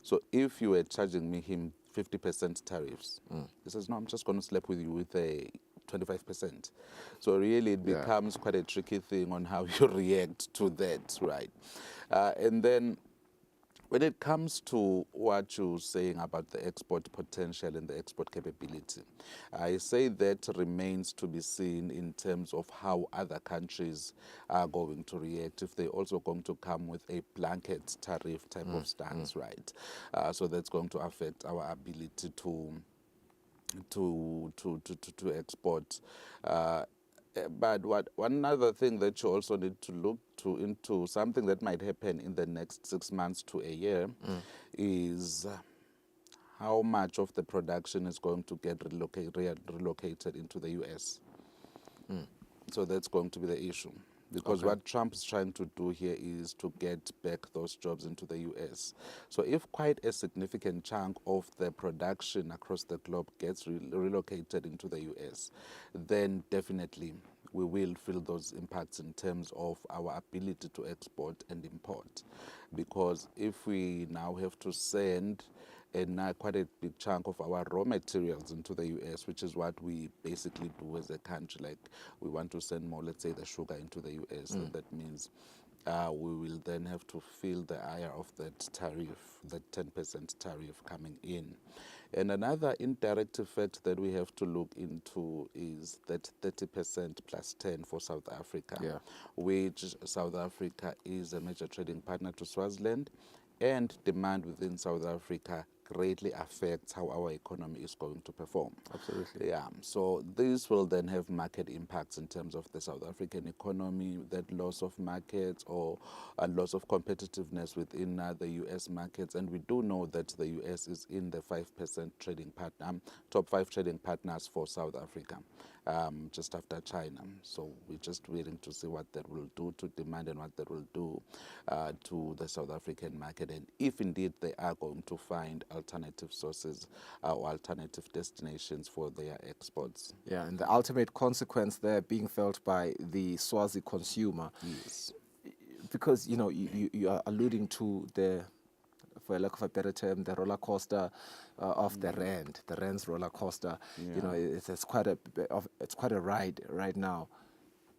So if you were charging him 50% tariffs, he says, no, I'm just going to slap with you with a 25%. So really it becomes quite a tricky thing on how you react to that, right? And then when it comes to what you're saying about the export potential and the export capability, I say that remains to be seen in terms of how other countries are going to react, if they're also going to come with a blanket tariff type of stance, right? So that's going to affect our ability to export. But one other thing that you also need to look into, something that might happen in the next 6 months to a year, is how much of the production is going to get relocated into the US. So that's going to be the issue. Because what Trump is trying to do here is to get back those jobs into the US. So if quite a significant chunk of the production across the globe gets relocated into the US, then definitely we will feel those impacts in terms of our ability to export and import. Because if we now have to send quite a big chunk of our raw materials into the US, which is what we basically do as a country. Like we want to send more, let's say, the sugar into the US. So that means we will then have to feel the ire of that tariff, that 10% tariff coming in. And another indirect effect that we have to look into is that 30% plus 10 for South Africa, which South Africa is a major trading partner to Swaziland, and demand within South Africa greatly affects how our economy is going to perform. Absolutely. Yeah, so this will then have market impacts in terms of the South African economy, that loss of markets or a loss of competitiveness within the US markets. And we do know that the US is in the 5% trading partner, top 5 trading partners for South Africa, just after China. So we're just waiting to see what that will do to demand and what that will do to the South African market, and if indeed they are going to find alternative sources or alternative destinations for their exports. Yeah, and the ultimate consequence there being felt by the Swazi consumer. Yes. Because, you are alluding to the, for lack of a better term, the roller coaster of the rand's roller coaster. Yeah. It's quite a ride right now.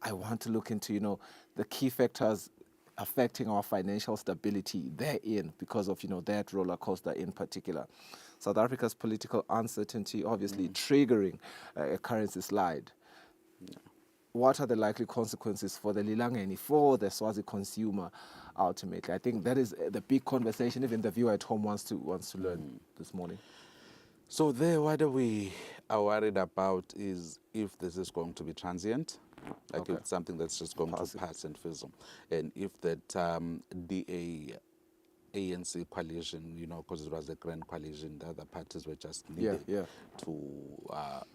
I want to look into, the key factors affecting our financial stability therein because of, that roller coaster in particular. South Africa's political uncertainty obviously triggering a currency slide. Yeah. What are the likely consequences for the Lilangeni, for the Swazi consumer ultimately? I think that is the big conversation even the viewer at home wants to learn this morning. So there, what we are worried about is if this is going to be transient, like if it's something that's just going to pass and fizzle, and if that DA ANC coalition, you know, because it was a grand coalition, the other parties were just needed to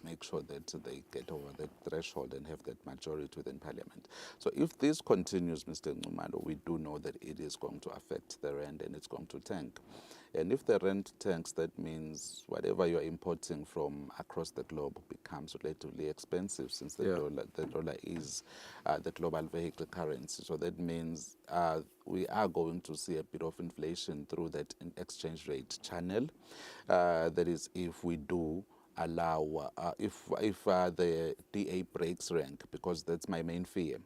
make sure that they get over that threshold and have that majority within parliament. So if this continues, Mr. Nxumalo, we do know that it is going to affect the rand and it's going to tank. And if the rand tanks, that means whatever you're importing from across the globe becomes relatively expensive, since the dollar is the global vehicle currency. So that means we are going to see a bit of inflation through that exchange rate channel. That is, if we do allow, if the DA breaks rank, because that's my main fear.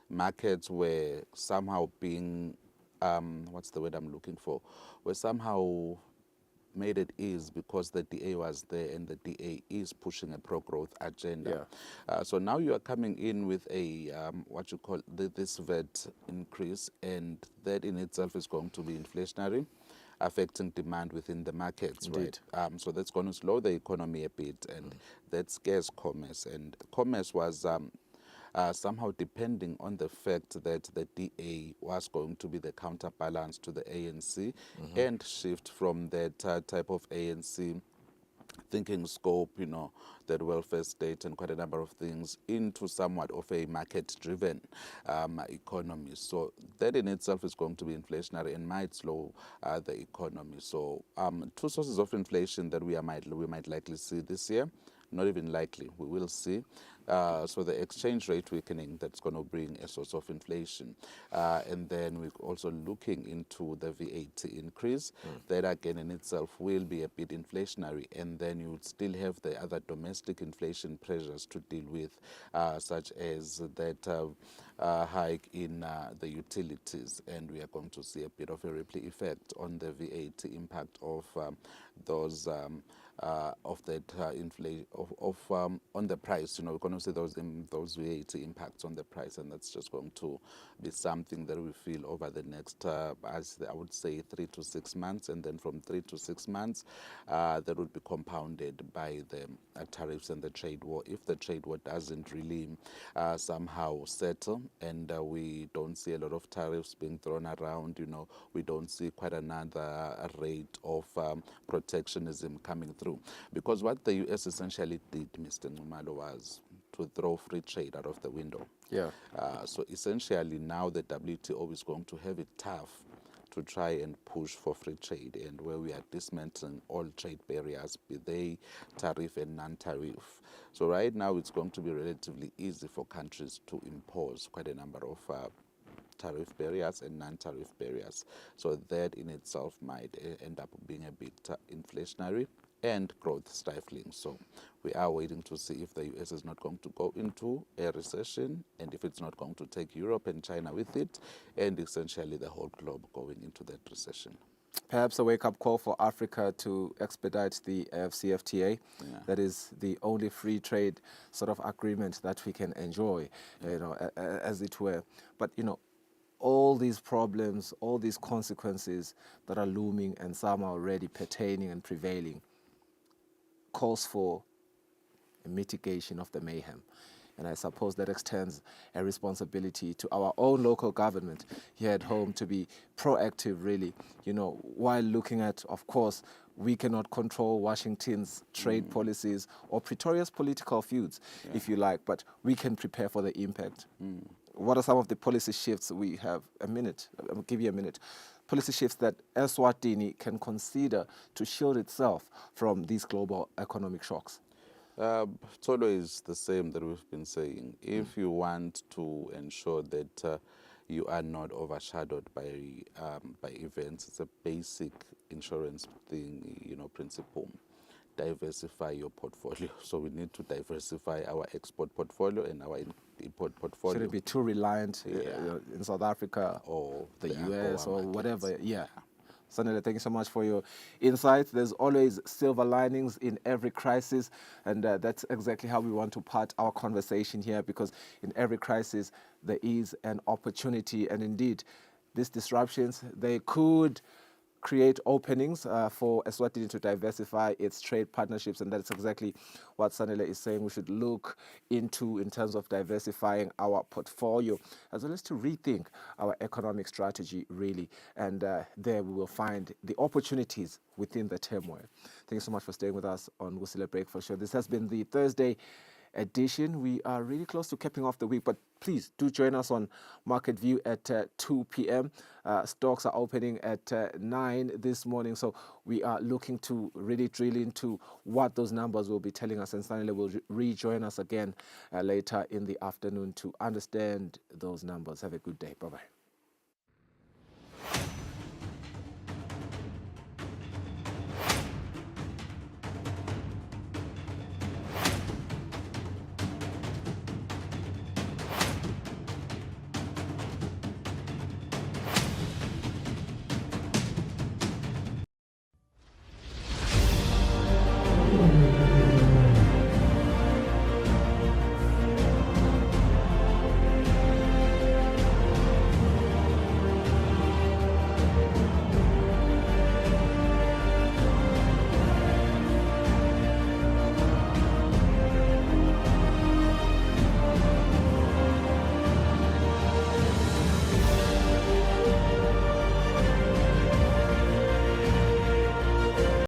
Markets were somehow being what's the word I'm looking for? Were somehow made at ease because the DA was there and the DA is pushing a pro-growth agenda. So now you are coming in with a, what you call this VAT increase, and that in itself is going to be inflationary, affecting demand within the markets, right? So that's going to slow the economy a bit, and that scares commerce. And commerce was somehow depending on the fact that the DA was going to be the counterbalance to the ANC and shift from that type of ANC thinking scope, you know, that welfare state and quite a number of things, into somewhat of a market-driven economy. So that in itself is going to be inflationary and might slow the economy. So two sources of inflation that we might likely see this year. Not even likely, we will see. So the exchange rate weakening, that's going to bring a source of inflation. And then we're also looking into the VAT increase. That again in itself will be a bit inflationary. And then you would still have the other domestic inflation pressures to deal with, such as that hike in the utilities. And we are going to see a bit of a ripple effect on the VAT impact of those of that inflation on the price. You know, we're going to see those VAT impacts on the price, and that's just going to be something that we feel over the next, as I would say, 3 to 6 months, and then from 3 to 6 months, that would be compounded by the tariffs and the trade war. If the trade war doesn't really somehow settle, and we don't see a lot of tariffs being thrown around, you know, we don't see quite another rate of protectionism coming through. Because what the US essentially did, Mr. Nxumalo, was to throw free trade out of the window. So essentially now the WTO is going to have it tough to try and push for free trade, and where we are dismantling all trade barriers, be they tariff and non-tariff. So right now it's going to be relatively easy for countries to impose quite a number of tariff barriers and non-tariff barriers. So that in itself might end up being a bit inflationary and growth stifling. So we are waiting to see if the US is not going to go into a recession, and if it's not going to take Europe and China with it, and essentially the whole globe going into that recession. Perhaps a wake-up call for Africa to expedite the AfCFTA. That is the only free trade sort of agreement that we can enjoy, you know, as it were. But, you know, all these problems, all these consequences that are looming and some are already pertaining and prevailing, calls for a mitigation of the mayhem. And I suppose that extends a responsibility to our own local government here at home to be proactive, really, you know, while looking at, of course, we cannot control Washington's trade policies or Pretoria's political feuds, if you like, but we can prepare for the impact. What are some of the policy shifts we have? A minute, I'll give you a minute. Policy shifts that Eswatini can consider to shield itself from these global economic shocks? It's always the same that we've been saying. If you want to ensure that you are not overshadowed by events, it's a basic insurance thing, you know, principle. Diversify your portfolio. So we need to diversify our export portfolio and our import portfolio. Shouldn't be too reliant in South Africa or the US or whatever. Sanele, thank you so much for your insights. There's always silver linings in every crisis, and that's exactly how we want to part our conversation here, because in every crisis there is an opportunity, and indeed these disruptions, they could create openings for Eswatini to diversify its trade partnerships, and that's exactly what Sanele is saying we should look into in terms of diversifying our portfolio, as well as to rethink our economic strategy, really. And there we will find the opportunities within the turmoil. Thank you so much for staying with us on Kusile Breakfast Show. This has been the Thursday edition. We are really close to capping off the week, but please do join us on Market View at 2 p.m. Stocks are opening at 9 this morning, so we are looking to really drill into what those numbers will be telling us, and Stanley will rejoin us again later in the afternoon to understand those numbers. Have a good day. Bye-bye.